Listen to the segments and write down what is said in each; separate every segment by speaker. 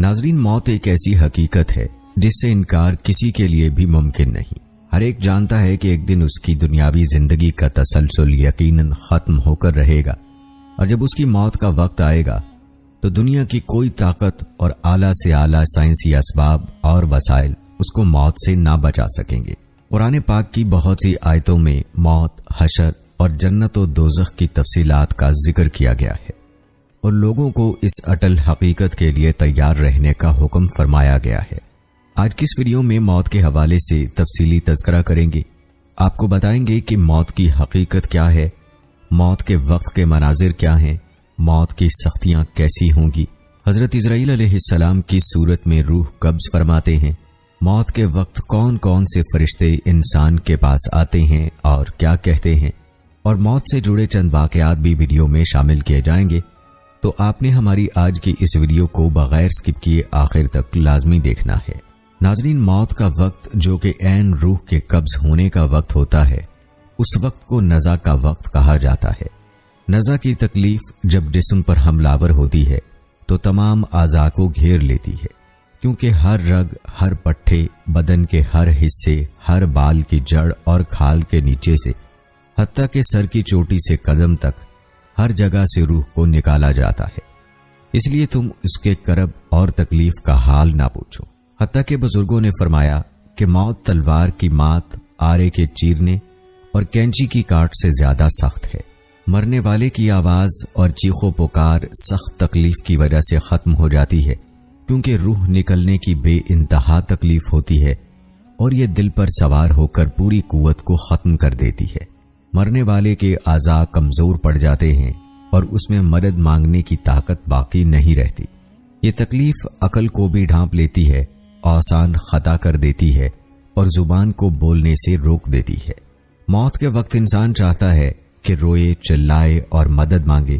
Speaker 1: ناظرین، موت ایک ایسی حقیقت ہے جس سے انکار کسی کے لیے بھی ممکن نہیں۔ ہر ایک جانتا ہے کہ ایک دن اس کی دنیاوی زندگی کا تسلسل یقیناً ختم ہو کر رہے گا، اور جب اس کی موت کا وقت آئے گا تو دنیا کی کوئی طاقت اور اعلیٰ سے اعلیٰ سائنسی اسباب اور وسائل اس کو موت سے نہ بچا سکیں گے۔ قرآن پاک کی بہت سی آیتوں میں موت، حشر اور جنت و دوزخ کی تفصیلات کا ذکر کیا گیا ہے، اور لوگوں کو اس اٹل حقیقت کے لیے تیار رہنے کا حکم فرمایا گیا ہے۔ آج کی اس ویڈیو میں موت کے حوالے سے تفصیلی تذکرہ کریں گے۔ آپ کو بتائیں گے کہ موت کی حقیقت کیا ہے، موت کے وقت کے مناظر کیا ہیں، موت کی سختیاں کیسی ہوں گی، حضرت اسرائیل علیہ السلام کی صورت میں روح قبض فرماتے ہیں، موت کے وقت کون کون سے فرشتے انسان کے پاس آتے ہیں اور کیا کہتے ہیں، اور موت سے جڑے چند واقعات بھی ویڈیو میں شامل کیے جائیں گے۔ تو آپ نے ہماری آج کی اس ویڈیو کو بغیر سکپ کیے آخر تک لازمی دیکھنا ہے۔ ناظرین، موت کا وقت جو کہ عین روح کے قبض ہونے کا وقت ہوتا ہے، اس وقت کو نزع کا وقت کہا جاتا ہے۔ نزع کی تکلیف جب جسم پر حملہ آور ہوتی ہے تو تمام اعضاء کو گھیر لیتی ہے، کیونکہ ہر رگ، ہر پٹھے، بدن کے ہر حصے، ہر بال کی جڑ اور کھال کے نیچے سے حتیٰ کہ سر کی چوٹی سے قدم تک ہر جگہ سے روح کو نکالا جاتا ہے۔ اس لیے تم اس کے کرب اور تکلیف کا حال نہ پوچھو۔ حتیٰ کہ بزرگوں نے فرمایا کہ موت تلوار کی مات، آرے کے چیرنے اور کینچی کی کاٹ سے زیادہ سخت ہے۔ مرنے والے کی آواز اور چیخ و پکار سخت تکلیف کی وجہ سے ختم ہو جاتی ہے، کیونکہ روح نکلنے کی بے انتہا تکلیف ہوتی ہے اور یہ دل پر سوار ہو کر پوری قوت کو ختم کر دیتی ہے۔ مرنے والے کے اعضاء کمزور پڑ جاتے ہیں اور اس میں مدد مانگنے کی طاقت باقی نہیں رہتی۔ یہ تکلیف عقل کو بھی ڈھانپ لیتی ہے، آسان خطا کر دیتی ہے اور زبان کو بولنے سے روک دیتی ہے۔ موت کے وقت انسان چاہتا ہے کہ روئے، چلائے اور مدد مانگے،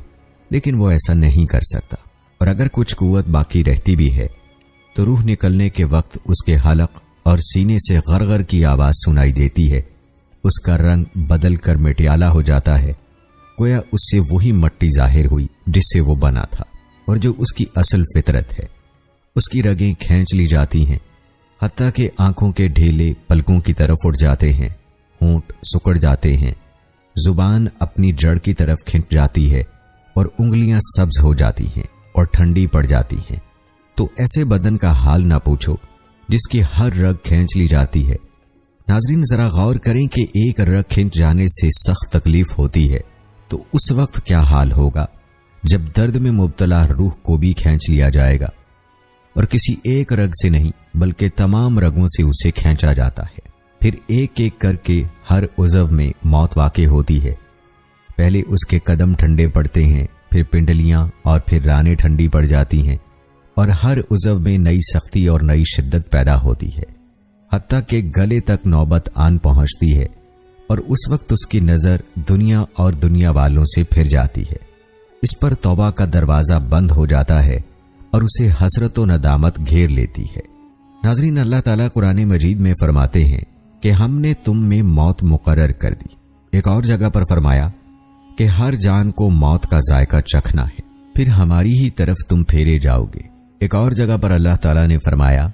Speaker 1: لیکن وہ ایسا نہیں کر سکتا، اور اگر کچھ قوت باقی رہتی بھی ہے تو روح نکلنے کے وقت اس کے حلق اور سینے سے غرغر کی آواز سنائی دیتی ہے۔ اس کا رنگ بدل کر مٹیالہ ہو جاتا ہے، گویا اس سے وہی مٹی ظاہر ہوئی جس سے وہ بنا تھا اور جو اس کی اصل فطرت ہے۔ اس کی رگیں کھینچ لی جاتی ہیں، حتیٰ کہ آنکھوں کے ڈھیلے پلکوں کی طرف اٹھ جاتے ہیں، ہونٹ سکڑ جاتے ہیں، زبان اپنی جڑ کی طرف کھنچ جاتی ہے اور انگلیاں سبز ہو جاتی ہیں اور ٹھنڈی پڑ جاتی ہیں۔ تو ایسے بدن کا حال نہ پوچھو جس کی ہر رگ کھینچ لی جاتی ہے۔ ناظرین، ذرا غور کریں کہ ایک رگ کھنچ جانے سے سخت تکلیف ہوتی ہے تو اس وقت کیا حال ہوگا جب درد میں مبتلا روح کو بھی کھینچ لیا جائے گا، اور کسی ایک رگ سے نہیں بلکہ تمام رگوں سے اسے کھینچا جاتا ہے۔ پھر ایک ایک کر کے ہر عضو میں موت واقع ہوتی ہے۔ پہلے اس کے قدم ٹھنڈے پڑتے ہیں، پھر پنڈلیاں اور پھر رانیں ٹھنڈی پڑ جاتی ہیں، اور ہر عضو میں نئی سختی اور نئی شدت پیدا ہوتی ہے، حتیٰ کہ گلے تک نوبت آن پہنچتی ہے، اور اس وقت اس کی نظر دنیا اور دنیا والوں سے پھر جاتی ہے۔ اس پر توبہ کا دروازہ بند ہو جاتا ہے اور اسے حسرت و ندامت گھیر لیتی ہے۔ ناظرین، اللہ تعالیٰ قرآن مجید میں فرماتے ہیں کہ ہم نے تم میں موت مقرر کر دی۔ ایک اور جگہ پر فرمایا کہ ہر جان کو موت کا ذائقہ چکھنا ہے، پھر ہماری ہی طرف تم پھیرے جاؤ گے۔ ایک اور جگہ پر اللہ تعالیٰ نے فرمایا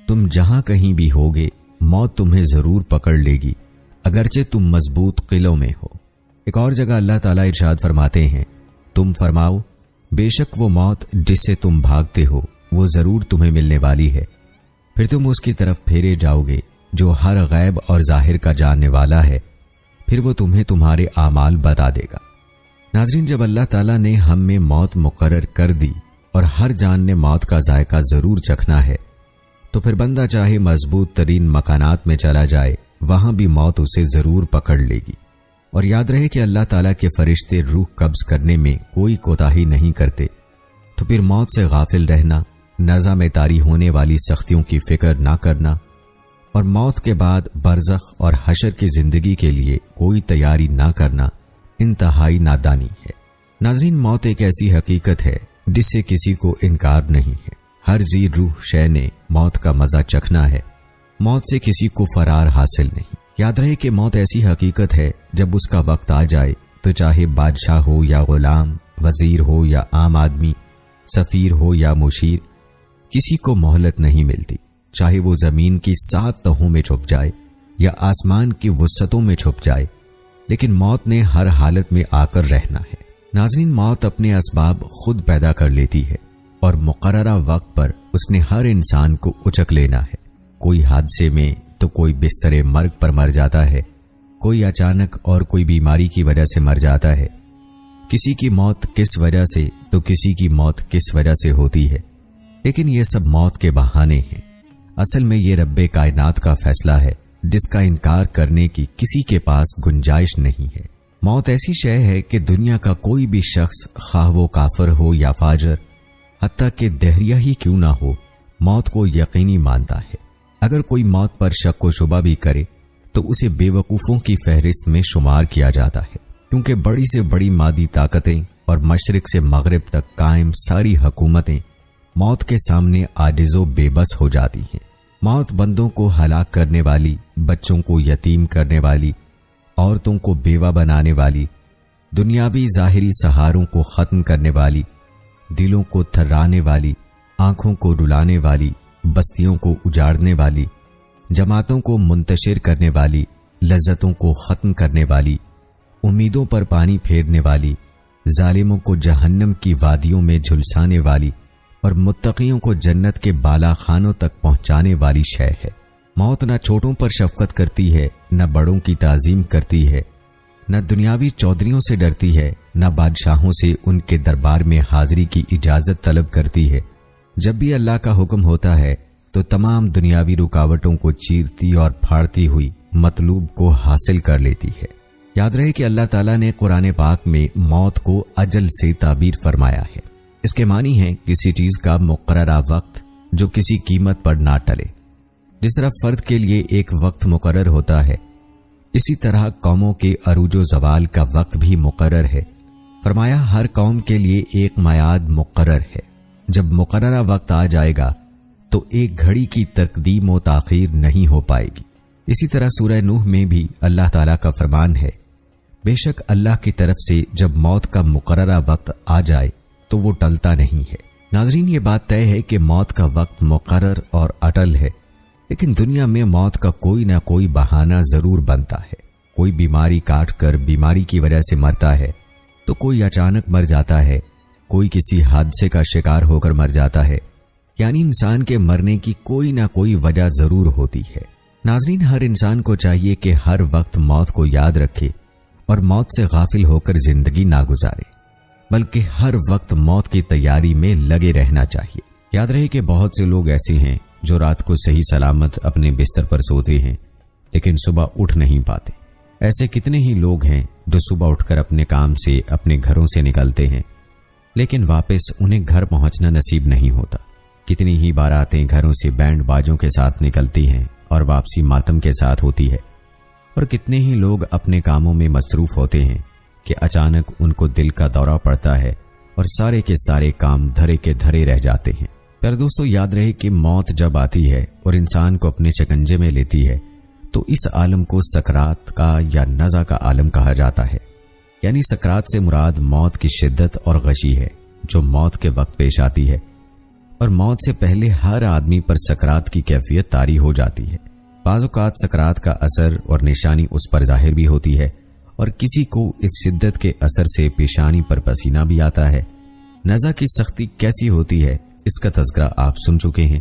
Speaker 1: تم جہاں کہیں بھی ہوگے موت تمہیں ضرور پکڑ لے گی، اگرچہ تم مضبوط قلعوں میں ہو۔ ایک اور جگہ اللہ تعالیٰ ارشاد فرماتے ہیں تم فرماؤ بے شک وہ موت جس سے تم بھاگتے ہو وہ ضرور تمہیں ملنے والی ہے، پھر تم اس کی طرف پھیرے جاؤ گے جو ہر غیب اور ظاہر کا جاننے والا ہے، پھر وہ تمہیں تمہارے اعمال بتا دے گا۔ ناظرین، جب اللہ تعالیٰ نے ہم میں موت مقرر کر دی اور ہر جان نے موت کا ذائقہ ضرور چکھنا ہے، تو پھر بندہ چاہے مضبوط ترین مکانات میں چلا جائے وہاں بھی موت اسے ضرور پکڑ لے گی۔ اور یاد رہے کہ اللہ تعالیٰ کے فرشتے روح قبض کرنے میں کوئی کوتاہی نہیں کرتے، تو پھر موت سے غافل رہنا، نزع میں طاری ہونے والی سختیوں کی فکر نہ کرنا اور موت کے بعد برزخ اور حشر کی زندگی کے لیے کوئی تیاری نہ کرنا انتہائی نادانی ہے۔ ناظرین، موت ایک ایسی حقیقت ہے جس سے کسی کو انکار نہیں ہے۔ ہر ذی روح شے نے موت کا مزہ چکھنا ہے، موت سے کسی کو فرار حاصل نہیں۔ یاد رہے کہ موت ایسی حقیقت ہے جب اس کا وقت آ جائے تو چاہے بادشاہ ہو یا غلام، وزیر ہو یا عام آدمی، سفیر ہو یا مشیر، کسی کو مہلت نہیں ملتی، چاہے وہ زمین کی 7 تہوں میں چھپ جائے یا آسمان کی وسعتوں میں چھپ جائے، لیکن موت نے ہر حالت میں آ کر رہنا ہے۔ ناظرین، موت اپنے اسباب خود پیدا کر لیتی ہے اور مقررہ وقت پر اس نے ہر انسان کو اچک لینا ہے۔ کوئی حادثے میں تو کوئی بستر مرگ پر مر جاتا ہے، کوئی اچانک اور کوئی بیماری کی وجہ سے مر جاتا ہے۔ کسی کی موت کس وجہ سے تو کسی کی موت کس وجہ سے ہوتی ہے، لیکن یہ سب موت کے بہانے ہیں۔ اصل میں یہ رب کائنات کا فیصلہ ہے جس کا انکار کرنے کی کسی کے پاس گنجائش نہیں ہے۔ موت ایسی شے ہے کہ دنیا کا کوئی بھی شخص، خواہ وہ کافر ہو یا فاجر، حتیٰ کہ دہریہ ہی کیوں نہ ہو، موت کو یقینی مانتا ہے۔ اگر کوئی موت پر شک و شبہ بھی کرے تو اسے بے وقوفوں کی فہرست میں شمار کیا جاتا ہے، کیونکہ بڑی سے بڑی مادی طاقتیں اور مشرق سے مغرب تک قائم ساری حکومتیں موت کے سامنے عاجز و بے بس ہو جاتی ہیں۔ موت بندوں کو ہلاک کرنے والی، بچوں کو یتیم کرنے والی، عورتوں کو بیوہ بنانے والی، دنیاوی ظاہری سہاروں کو ختم کرنے والی، دلوں کو تھرانے والی، آنکھوں کو رلانے والی، بستیوں کو اجاڑنے والی، جماعتوں کو منتشر کرنے والی، لذتوں کو ختم کرنے والی، امیدوں پر پانی پھیرنے والی، ظالموں کو جہنم کی وادیوں میں جھلسانے والی اور متقیوں کو جنت کے بالا خانوں تک پہنچانے والی شے ہے۔ موت نہ چھوٹوں پر شفقت کرتی ہے، نہ بڑوں کی تعظیم کرتی ہے، نہ دنیاوی چودھریوں سے ڈرتی ہے، نہ بادشاہوں سے ان کے دربار میں حاضری کی اجازت طلب کرتی ہے۔ جب بھی اللہ کا حکم ہوتا ہے تو تمام دنیاوی رکاوٹوں کو چیرتی اور پھاڑتی ہوئی مطلوب کو حاصل کر لیتی ہے۔ یاد رہے کہ اللہ تعالیٰ نے قرآن پاک میں موت کو اجل سے تعبیر فرمایا ہے۔ اس کے معنی ہے کسی چیز کا مقررہ وقت جو کسی قیمت پر نہ ٹلے۔ جس طرح فرد کے لیے ایک وقت مقرر ہوتا ہے، اسی طرح قوموں کے عروج و زوال کا وقت بھی مقرر ہے۔ فرمایا ہر قوم کے لیے ایک میعاد مقرر ہے، جب مقررہ وقت آ جائے گا تو ایک گھڑی کی تقدیم و تاخیر نہیں ہو پائے گی۔ اسی طرح سورہ نوح میں بھی اللہ تعالیٰ کا فرمان ہے، بے شک اللہ کی طرف سے جب موت کا مقررہ وقت آ جائے تو وہ ٹلتا نہیں ہے۔ ناظرین، یہ بات طے ہے کہ موت کا وقت مقرر اور اٹل ہے، لیکن دنیا میں موت کا کوئی نہ کوئی بہانہ ضرور بنتا ہے۔ کوئی بیماری کاٹ کر بیماری کی وجہ سے مرتا ہے تو کوئی اچانک مر جاتا ہے، کوئی کسی حادثے کا شکار ہو کر مر جاتا ہے، یعنی انسان کے مرنے کی کوئی نہ کوئی وجہ ضرور ہوتی ہے۔ ناظرین، ہر انسان کو چاہیے کہ ہر وقت موت کو یاد رکھے اور موت سے غافل ہو کر زندگی نہ گزارے، بلکہ ہر وقت موت کی تیاری میں لگے رہنا چاہیے۔ یاد رہے کہ بہت سے لوگ ایسے ہیں جو رات کو صحیح سلامت اپنے بستر پر سوتے ہیں لیکن صبح اٹھ نہیں پاتے۔ ایسے کتنے ہی لوگ ہیں جو صبح اٹھ کر اپنے کام سے، اپنے گھروں سے نکلتے ہیں لیکن واپس انہیں گھر پہنچنا نصیب نہیں ہوتا۔ کتنی ہی باراتیں گھروں سے بینڈ باجوں کے ساتھ نکلتی ہیں اور واپسی ماتم کے ساتھ ہوتی ہے، اور کتنے ہی لوگ اپنے کاموں میں مصروف ہوتے ہیں کہ اچانک ان کو دل کا دورہ پڑتا ہے اور سارے کے سارے کام دھرے کے دھرے رہ جاتے ہیں۔ پر دوستو، یاد رہے کہ موت جب آتی ہے اور انسان کو اپنے شکنجے میں لیتی ہے تو اس عالم کو سکرات کا یا نزع کا عالم کہا جاتا ہے، یعنی سکرات سے مراد موت کی شدت اور غشی ہے جو موت کے وقت پیش آتی ہے، اور موت سے پہلے ہر آدمی پر سکرات کی کیفیت طاری ہو جاتی ہے۔ بعض اوقات سکرات کا اثر اور نشانی اس پر ظاہر بھی ہوتی ہے، اور کسی کو اس شدت کے اثر سے پیشانی پر پسینہ بھی آتا ہے۔ نزع کی سختی کیسی ہوتی ہے اس کا تذکرہ آپ سن چکے ہیں۔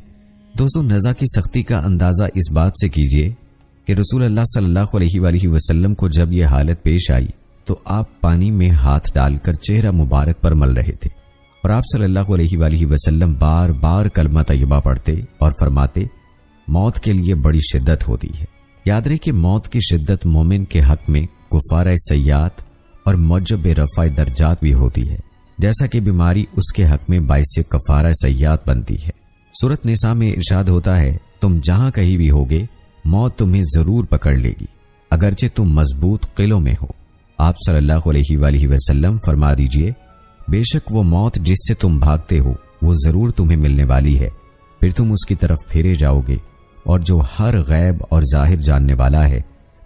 Speaker 1: دوستو، نزع کی سختی کا اندازہ اس بات سے کیجئے کہ رسول اللہ صلی اللہ علیہ وآلہ وسلم کو جب یہ حالت پیش آئی تو آپ پانی میں ہاتھ ڈال کر چہرہ مبارک پر مل رہے تھے، اور آپ صلی اللہ علیہ وآلہ وسلم بار بار کلمہ طیبہ پڑھتے اور فرماتے، موت کے لیے بڑی شدت ہوتی ہے۔ یاد رہے کہ موت کی شدت مومن کے حق میں کفارہ سیئات اور موجب رفع درجات بھی ہوتی ہے، جیسا کہ بیماری اس کے حق میں باعث کفارہ سیئات بنتی ہے۔ سورۃ نساء میں ارشاد ہوتا ہے، تم جہاں کہیں بھی ہوگے موت تمہیں ضرور پکڑ لے گی، اگرچہ تم مضبوط قلعوں میں ہو۔ آپ صلی اللہ علیہ وآلہ وسلم فرما دیجئے، بے شک وہ موت جس سے تم بھاگتے ہو وہ ضرور تمہیں ملنے والی ہے، پھر تم اس کی طرف پھیرے جاؤ گے، اور جو ہر غیب اور ظاہر جاننے والا ہے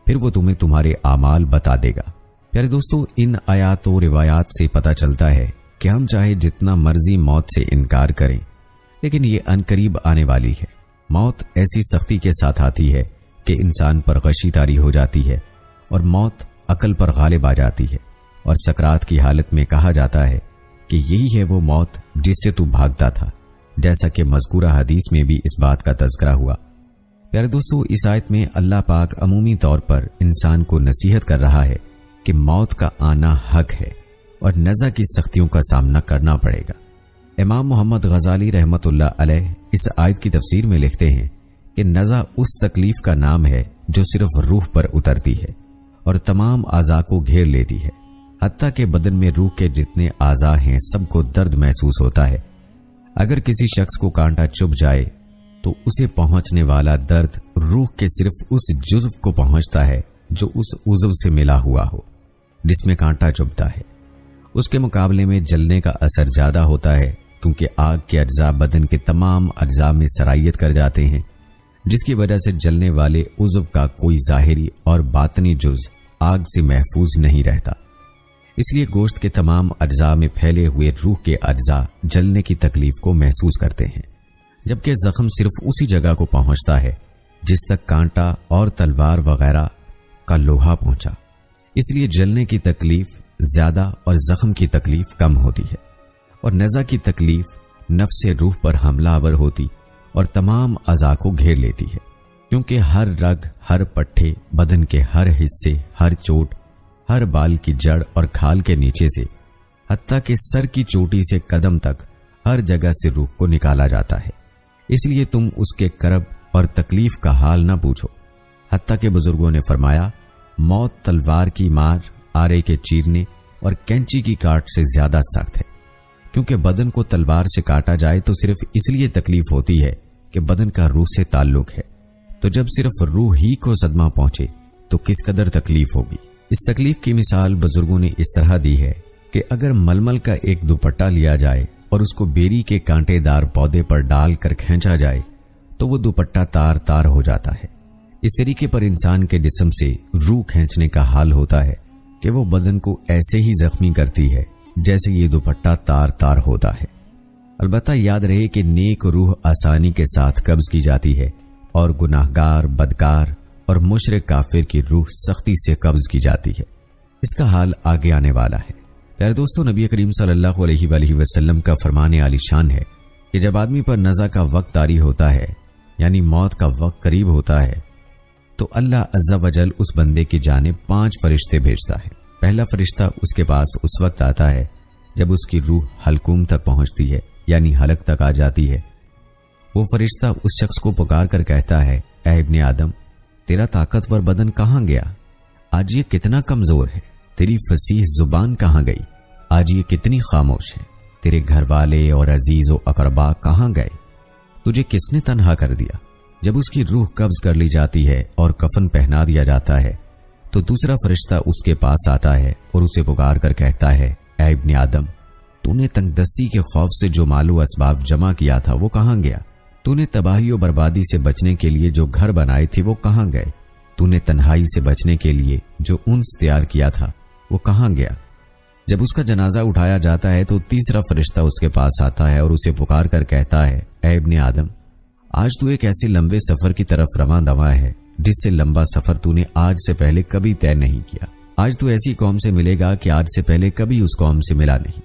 Speaker 1: پھر وہ تمہیں تمہارے اعمال بتا دے گا۔ پیارے دوستو، ان آیات و روایات سے پتہ چلتا ہے کہ ہم چاہے جتنا مرضی موت سے انکار کریں لیکن یہ عنقریب آنے والی ہے۔ موت ایسی سختی کے ساتھ آتی ہے کہ انسان پر غشی طاری ہو جاتی ہے اور موت عقل پر غالب آ جاتی ہے، اور سکرات کی حالت میں کہا جاتا ہے کہ یہی ہے وہ موت جس سے تو بھاگتا تھا، جیسا کہ مذکورہ حدیث میں بھی اس بات کا تذکرہ ہوا۔ پیارے دوستو، اس آیت میں اللہ پاک عمومی طور پر انسان کو نصیحت کر رہا ہے کہ موت کا آنا حق ہے اور نزع کی سختیوں کا سامنا کرنا پڑے گا۔ امام محمد غزالی رحمت اللہ علیہ اس آیت کی تفسیر میں لکھتے ہیں کہ نزع اس تکلیف کا نام ہے جو صرف روح پر اترتی ہے اور تمام اعضاء کو گھیر لیتی ہے، حتیٰ کہ بدن میں روح کے جتنے اعضاء ہیں سب کو درد محسوس ہوتا ہے۔ اگر کسی شخص کو کانٹا چبھ جائے تو اسے پہنچنے والا درد روح کے صرف اس جزو کو پہنچتا ہے جو اس عضو سے ملا ہوا ہو جس میں کانٹا چبھتا ہے۔ اس کے مقابلے میں جلنے کا اثر زیادہ ہوتا ہے، کیونکہ آگ کے اجزاء بدن کے تمام اجزاء میں سرائیت کر جاتے ہیں، جس کی وجہ سے جلنے والے عضو کا کوئی ظاہری اور باطنی جز آگ سے محفوظ نہیں رہتا۔ اس لیے گوشت کے تمام اجزاء میں پھیلے ہوئے روح کے اجزاء جلنے کی تکلیف کو محسوس کرتے ہیں، جبکہ زخم صرف اسی جگہ کو پہنچتا ہے جس تک کانٹا اور تلوار وغیرہ کا لوہا پہنچا۔ اس لیے جلنے کی تکلیف زیادہ اور زخم کی تکلیف کم ہوتی ہے، اور نزع کی تکلیف نفس روح پر حملہ آور ہوتی اور تمام اعضاء کو گھیر لیتی ہے، کیونکہ ہر رگ، ہر پٹھے، بدن کے ہر حصے، ہر چوٹ، ہر بال کی جڑ اور کھال کے نیچے سے حتیٰ کہ سر کی چوٹی سے قدم تک ہر جگہ سے روح کو نکالا جاتا ہے۔ اس لیے تم اس کے کرب اور تکلیف کا حال نہ پوچھو، حتیٰ کہ بزرگوں نے فرمایا موت تلوار کی مار، آرے کے چیرنے اور کینچی کی کاٹ سے زیادہ سخت ہے، کیونکہ بدن کو تلوار سے کاٹا جائے تو صرف اس لیے تکلیف ہوتی ہے کہ بدن کا روح سے تعلق ہے، تو جب صرف روح ہی کو صدمہ پہنچے تو کس قدر تکلیف ہوگی۔ اس تکلیف کی مثال بزرگوں نے اس طرح دی ہے کہ اگر ململ کا ایک دوپٹہ لیا جائے اور اس کو بیری کے کانٹے دار پودے پر ڈال کر کھینچا جائے تو وہ دوپٹہ تار تار ہو جاتا ہے۔ اس طریقے پر انسان کے جسم سے روح کھینچنے کا حال ہوتا ہے کہ وہ بدن کو ایسے ہی زخمی کرتی ہے جیسے یہ دوپٹہ تار تار ہوتا ہے۔ البتہ یاد رہے کہ نیک روح آسانی کے ساتھ قبض کی جاتی ہے اور گناہگار، بدکار اور مشرک کافر کی روح سختی سے قبض کی جاتی ہے۔ اس کا حال آگے آنے والا ہے۔ پیارے دوستو، نبی کریم صلی اللہ علیہ وآلہ وسلم کا فرمان عالی شان ہے کہ جب آدمی پر نزع کا وقت طاری ہوتا ہے، یعنی موت کا وقت قریب ہوتا ہے، تو اللہ عز و جل اس بندے کی جانب 5 فرشتے بھیجتا ہے۔ پہلا فرشتہ اس کے پاس اس وقت آتا ہے جب اس کی روح حلقوم تک پہنچتی ہے، یعنی حلق تک آ جاتی ہے۔ وہ فرشتہ اس شخص کو پکار کر کہتا ہے، اے ابن آدم، تیرا طاقتور بدن کہاں گیا؟ آج یہ کتنا کمزور ہے۔ تیری فصیح زبان کہاں گئی؟ آج یہ کتنی خاموش ہے۔ تیرے گھر والے اور عزیز و اقربا کہاں گئے؟ تجھے کس نے تنہا کر دیا؟ جب اس کی روح قبض کر لی جاتی ہے اور کفن پہنا دیا جاتا ہے تو دوسرا فرشتہ اس کے پاس آتا ہے اور اسے پکار کر کہتا ہے، اے ابن آدم، تو نے تنگ دستی کے خوف سے جو مال و اسباب جمع کیا تھا وہ کہاں گیا؟ تو نے تباہی و بربادی سے بچنے کے لیے جو گھر بنائے تھے وہ کہاں گئے؟ تو نے تنہائی سے بچنے کے لیے جو انس تیار کیا تھا وہ کہاں گیا؟ جب اس کا جنازہ اٹھایا جاتا ہے تو تیسرا فرشتہ اس کے پاس آتا ہے اور اسے پکار کر کہتا ہے، اے ابن آدم، آج تو ایک ایسے لمبے سفر کی طرف رواں دواں ہے جس سے لمبا سفر تو نے آج سے پہلے کبھی طے نہیں کیا۔ آج تو ایسی قوم سے ملے گا کہ آج سے پہلے کبھی اس قوم سے ملا نہیں۔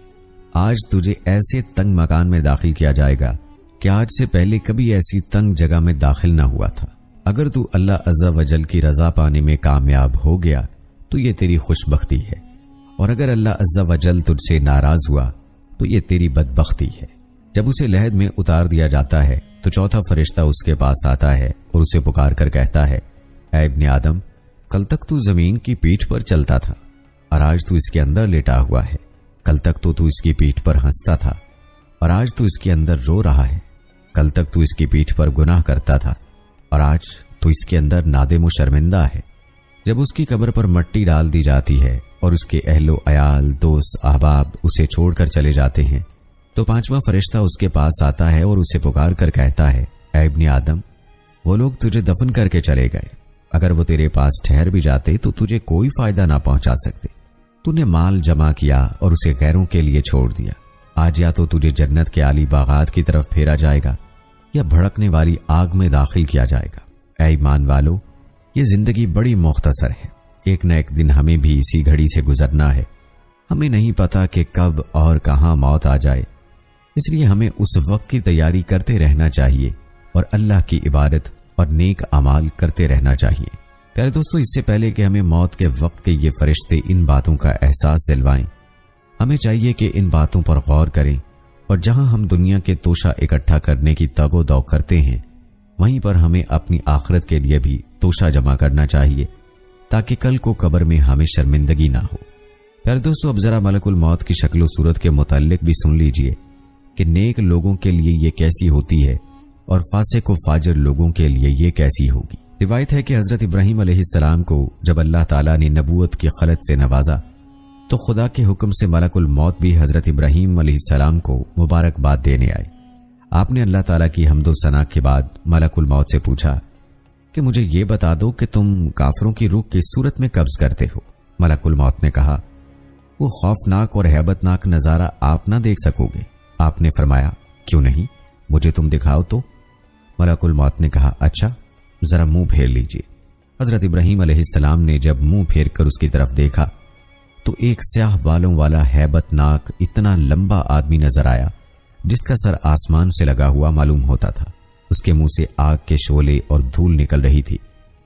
Speaker 1: آج تجھے ایسے تنگ مکان میں داخل کیا جائے گا کہ آج سے پہلے کبھی ایسی تنگ جگہ میں داخل نہ ہوا تھا۔ اگر تو اللہ عز و جل کی رضا پانے میں کامیاب ہو گیا تو یہ تیری خوش بختی ہے، اور اگر اللہ عز و جل تجھ سے ناراض ہوا تو یہ تیری بدبختی ہے۔ جب اسے لحد میں اتار دیا جاتا ہے تو چوتھا فرشتہ اس کے پاس آتا ہے اور اسے پکار کر کہتا ہے، اے ابن آدم، کل تک تو زمین کی پیٹھ پر چلتا تھا اور آج تو اس کے اندر لیٹا ہوا ہے۔ کل تک تو اس کی پیٹھ پر ہنستا تھا اور آج تو اس کے اندر رو رہا ہے۔ کل تک تو اس کی پیٹھ پر گناہ کرتا تھا اور آج تو اس کے اندر نادم و شرمندہ ہے۔ جب اس کی قبر پر مٹی ڈال دی جاتی ہے اور اس کے اہل و عیال، دوست، احباب اسے چھوڑ کر چلے جاتے ہیں تو پانچواں فرشتہ اس کے پاس آتا ہے اور اسے پکار کر کہتا ہے، اے ابن آدم، وہ لوگ تجھے دفن کر کے چلے گئے۔ اگر وہ تیرے پاس ٹھہر بھی جاتے تو تجھے کوئی فائدہ نہ پہنچا سکتے۔ تو نے مال جمع کیا اور اسے غیروں کے لیے چھوڑ دیا۔ آج یا تو تجھے جنت کے عالی باغات کی طرف پھیرا جائے گا یا بھڑکنے والی آگ میں داخل کیا جائے گا۔ اے ایمان والو، یہ زندگی بڑی مختصر ہے، ایک نہ ایک دن ہمیں بھی اسی گھڑی سے گزرنا ہے۔ ہمیں نہیں پتا کہ کب اور کہاں موت آ جائے، اس لیے ہمیں اس وقت کی تیاری کرتے رہنا چاہیے اور اللہ کی عبادت اور نیک اعمال کرتے رہنا چاہیے۔ پیارے دوستو، اس سے پہلے کہ ہمیں موت کے وقت کے یہ فرشتے ان باتوں کا احساس دلوائیں، ہمیں چاہیے کہ ان باتوں پر غور کریں، اور جہاں ہم دنیا کے توشہ اکٹھا کرنے کی تگ و دو کرتے ہیں، وہیں پر ہمیں اپنی آخرت کے لیے بھی توشہ جمع کرنا چاہیے، تاکہ کل کو قبر میں ہمیں شرمندگی نہ ہو۔ پیارے دوستو، اب ذرا ملک الموت کی شکل و صورت کے متعلق بھی سن لیجئے کہ نیک لوگوں کے لیے یہ کیسی ہوتی ہے اور فاسق و فاجر لوگوں کے لیے یہ کیسی ہوگی۔ روایت ہے کہ حضرت ابراہیم علیہ السلام کو جب اللہ تعالیٰ نے نبوت کی خلط سے نوازا تو خدا کے حکم سے ملک الموت بھی حضرت ابراہیم علیہ السلام کو مبارکباد دینے آئے۔ آپ نے اللہ تعالیٰ کی حمد و ثنا کے بعد ملک الموت سے پوچھا کہ مجھے یہ بتا دو کہ تم کافروں کی روح کس صورت میں قبض کرتے ہو؟ ملک الموت نے کہا، وہ خوفناک اور ہیبت ناک نظارہ آپ نہ دیکھ سکو گے۔ آپ نے فرمایا، کیوں نہیں، مجھے تم دکھاؤ تو۔ ملک الموت نے کہا، اچھا ذرا منہ پھیر لیجئے۔ حضرت ابراہیم علیہ السلام نے جب منہ پھیر کر اس کی طرف دیکھا تو ایک سیاہ بالوں والا ہیبت ناک اتنا لمبا آدمی نظر آیا جس کا سر آسمان سے لگا ہوا معلوم ہوتا تھا۔ اس کے منہ سے آگ کے شعلے اور دھول نکل رہی تھی،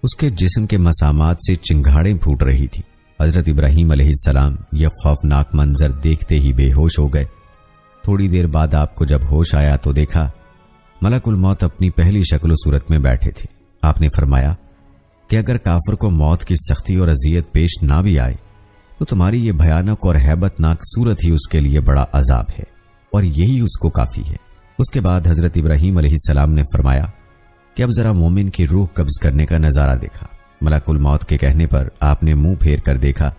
Speaker 1: اس کے جسم کے مسامات سے چنگھاڑیں پھوٹ رہی تھی۔ حضرت ابراہیم علیہ السلام یہ خوفناک منظر دیکھتے ہی بے ہوش ہو گئے۔ تھوڑی دیر بعد آپ کو جب ہوش آیا تو دیکھا ملک الموت اپنی پہلی شکل و صورت میں بیٹھے تھے۔ آپ نے فرمایا کہ اگر کافر کو موت کی سختی اور اذیت پیش نہ بھی آئے تو تمہاری یہ بھیانک اور ہیبت ناک صورت ہی اس کے لیے بڑا عذاب ہے، اور یہی اس کو کافی ہے۔ اس کے بعد حضرت ابراہیم علیہ السلام نے فرمایا کہ اب ذرا مومن کی روح قبض کرنے کا نظارہ دیکھا۔ ملک الموت کے کہنے پر آپ نے منہ پھیر کر دیکھا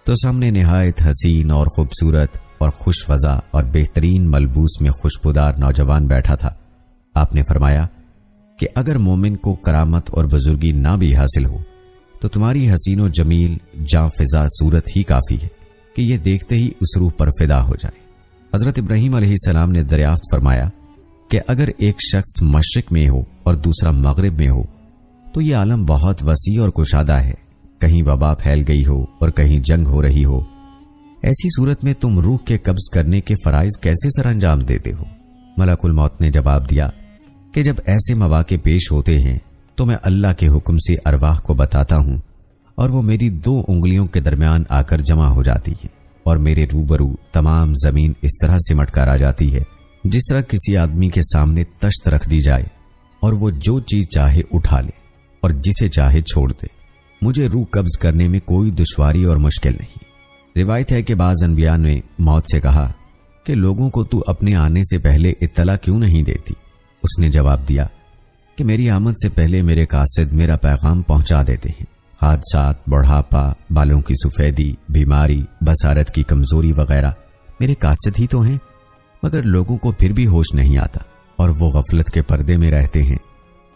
Speaker 1: تو سامنے نہایت حسین اور خوبصورت اور خوش فضا اور بہترین ملبوس میں خوشبودار نوجوان بیٹھا تھا۔ آپ نے فرمایا کہ اگر مومن کو کرامت اور بزرگی نہ بھی حاصل ہو تو تمہاری حسین و جمیل جاں فضا صورت ہی کافی ہے کہ یہ دیکھتے ہی اس روح پر فدا ہو جائے۔ حضرت ابراہیم علیہ السلام نے دریافت فرمایا کہ اگر ایک شخص مشرق میں ہو اور دوسرا مغرب میں ہو تو یہ عالم بہت وسیع اور کشادہ ہے، کہیں وبا پھیل گئی ہو اور کہیں جنگ ہو رہی ہو، ایسی صورت میں تم روح کے قبض کرنے کے فرائض کیسے سر انجام دیتے ہو؟ ملک الموت نے جواب دیا کہ جب ایسے مواقع پیش ہوتے ہیں تو میں اللہ کے حکم سے ارواح کو بتاتا ہوں اور وہ میری 2 انگلیوں کے درمیان آ کر جمع ہو جاتی ہے اور میرے روبرو تمام زمین اس طرح سمٹ کر آ جاتی ہے جس طرح کسی آدمی کے سامنے تشت رکھ دی جائے اور وہ جو چیز چاہے اٹھا لے اور جسے چاہے چھوڑ دے۔ مجھے روح قبض کرنے میں کوئی دشواری اور مشکل نہیں۔ روایت ہے کہ بعض انبیاء نے موت سے کہا کہ لوگوں کو تو اپنے آنے سے پہلے اطلاع کیوں نہیں دیتی؟ اس نے جواب دیا کہ میری آمد سے پہلے میرے قاصد میرا پیغام پہنچا دیتے ہیں۔ حادثات، بڑھاپا، بالوں کی سفیدی، بیماری، بصارت کی کمزوری وغیرہ میرے قاصد ہی تو ہیں، مگر لوگوں کو پھر بھی ہوش نہیں آتا اور وہ غفلت کے پردے میں رہتے ہیں۔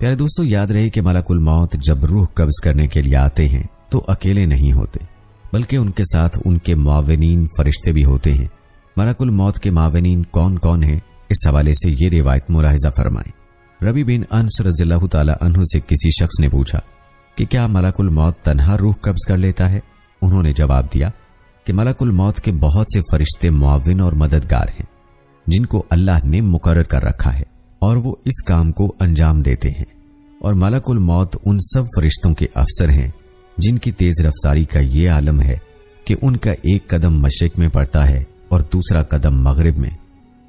Speaker 1: پیارے دوستو، یاد رہے کہ ملک الموت جب روح قبض کرنے کے لیے آتے ہیں تو اکیلے نہیں ہوتے، بلکہ ان کے ساتھ ان کے معاونین فرشتے بھی ہوتے ہیں۔ ملک الموت کے معاونین کون کون ہیں، اس حوالے سے یہ روایت ملاحظہ فرمائیں۔ ربی بن انس رضی اللہ تعالی عنہ سے کسی شخص نے پوچھا کہ کیا ملک الموت تنہا روح قبض کر لیتا ہے؟ انہوں نے جواب دیا کہ ملک الموت کے بہت سے فرشتے معاون اور مددگار ہیں جن کو اللہ نے مقرر کر رکھا ہے اور وہ اس کام کو انجام دیتے ہیں، اور ملک الموت ان سب فرشتوں کے افسر ہیں جن کی تیز رفتاری کا یہ عالم ہے کہ ان کا ایک قدم مشرق میں پڑتا ہے اور دوسرا قدم مغرب میں۔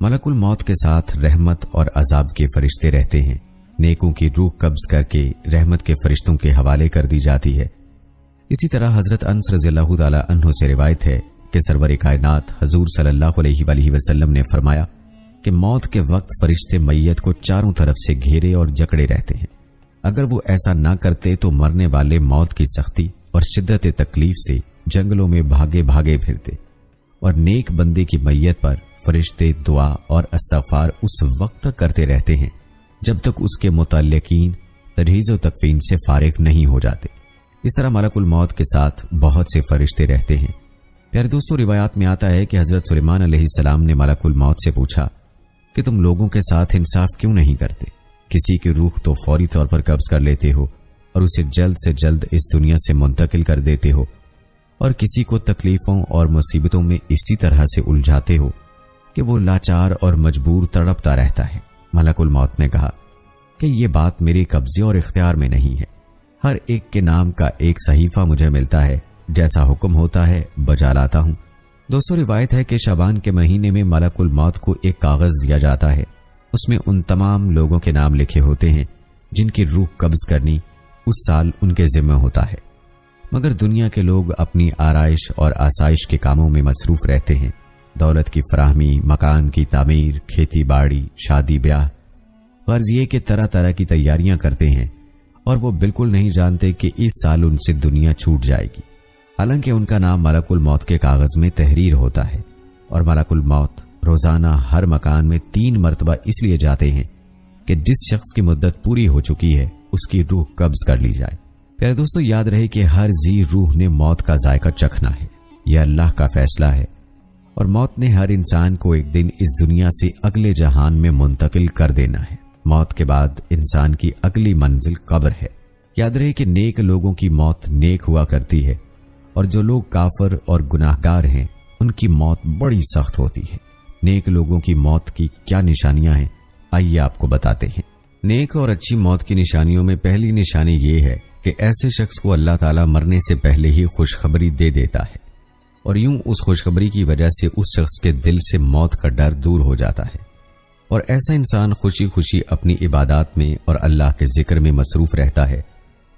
Speaker 1: ملک الموت کے ساتھ رحمت اور عذاب کے فرشتے رہتے ہیں۔ نیکوں کی روح قبض کر کے رحمت کے فرشتوں کے حوالے کر دی جاتی ہے۔ اسی طرح حضرت انس رضی اللہ تعالی عنہ سے روایت ہے کہ سرور کائنات حضور صلی اللہ علیہ وآلہ وسلم نے فرمایا کہ موت کے وقت فرشتے میت کو چاروں طرف سے گھیرے اور جکڑے رہتے ہیں۔ اگر وہ ایسا نہ کرتے تو مرنے والے موت کی سختی اور شدت تکلیف سے جنگلوں میں بھاگے بھاگے پھرتے، اور نیک بندے کی میت پر فرشتے دعا اور استغفار اس وقت تک کرتے رہتے ہیں جب تک اس کے متعلقین تجہیز و تکفین سے فارغ نہیں ہو جاتے۔ اس طرح ملک الموت کے ساتھ بہت سے فرشتے رہتے ہیں۔ پیارے دوستوں، روایات میں آتا ہے کہ حضرت سلیمان علیہ السلام نے ملک الموت سے پوچھا کہ تم لوگوں کے ساتھ انصاف کیوں نہیں کرتے؟ کسی کی روح تو فوری طور پر قبض کر لیتے ہو اور اسے جلد سے جلد اس دنیا سے منتقل کر دیتے ہو، اور کسی کو تکلیفوں اور مصیبتوں میں اسی طرح سے الجھاتے ہو کہ وہ لاچار اور مجبور تڑپتا رہتا ہے۔ ملک الموت نے کہا کہ یہ بات میرے قبضے اور اختیار میں نہیں ہے۔ ہر ایک کے نام کا ایک صحیفہ مجھے ملتا ہے، جیسا حکم ہوتا ہے بجا لاتا ہوں۔ دوستو، روایت ہے کہ شعبان کے مہینے میں ملک الموت کو ایک کاغذ دیا جاتا ہے، اس میں ان تمام لوگوں کے نام لکھے ہوتے ہیں جن کی روح قبض کرنی اس سال ان کے ذمہ ہوتا ہے، مگر دنیا کے لوگ اپنی آرائش اور آسائش کے کاموں میں مصروف رہتے ہیں، دولت کی فراہمی، مکان کی تعمیر، کھیتی باڑی، شادی بیاہ، غرض یہ کہ طرح طرح کی تیاریاں کرتے ہیں، اور وہ بالکل نہیں جانتے کہ اس سال ان سے دنیا چھوٹ جائے گی، حالانکہ ان کا نام ملک الموت کے کاغذ میں تحریر ہوتا ہے۔ اور ملک الموت روزانہ ہر مکان میں 3 مرتبہ اس لیے جاتے ہیں کہ جس شخص کی مدت پوری ہو چکی ہے اس کی روح قبض کر لی جائے۔ پیارے دوستو، یاد رہے کہ ہر ذی روح نے موت کا ذائقہ چکھنا ہے، یہ اللہ کا فیصلہ ہے، اور موت نے ہر انسان کو ایک دن اس دنیا سے اگلے جہان میں منتقل کر دینا ہے۔ موت کے بعد انسان کی اگلی منزل قبر ہے۔ یاد رہے کہ نیک لوگوں کی موت نیک ہوا کرتی ہے، اور جو لوگ کافر اور گناہگار ہیں ان کی موت بڑی سخت ہوتی ہے۔ نیک لوگوں کی موت کی کیا نشانیاں ہیں، آئیے آپ کو بتاتے ہیں۔ نیک اور اچھی موت کی نشانیوں میں پہلی نشانی یہ ہے کہ ایسے شخص کو اللہ تعالیٰ مرنے سے پہلے ہی خوشخبری دے دیتا ہے، اور یوں اس خوشخبری کی وجہ سے اس شخص کے دل سے موت کا ڈر دور ہو جاتا ہے، اور ایسا انسان خوشی خوشی اپنی عبادات میں اور اللہ کے ذکر میں مصروف رہتا ہے،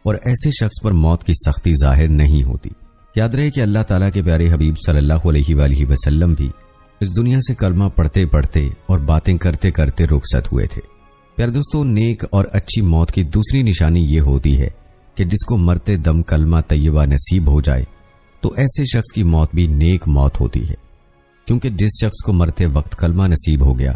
Speaker 1: اور ایسے شخص پر موت کی سختی ظاہر نہیں ہوتی۔ یاد رہے کہ اللہ تعالیٰ کے پیارے حبیب صلی اللہ علیہ وآلہ وسلم بھی اس دنیا سے کلمہ پڑھتے پڑھتے اور باتیں کرتے کرتے رخصت ہوئے تھے۔ پیارے دوستو، نیک اور اچھی موت کی دوسری نشانی یہ ہوتی ہے کہ جس کو مرتے دم کلمہ طیبہ نصیب ہو جائے تو ایسے شخص کی موت بھی نیک موت ہوتی ہے، کیونکہ جس شخص کو مرتے وقت کلمہ نصیب ہو گیا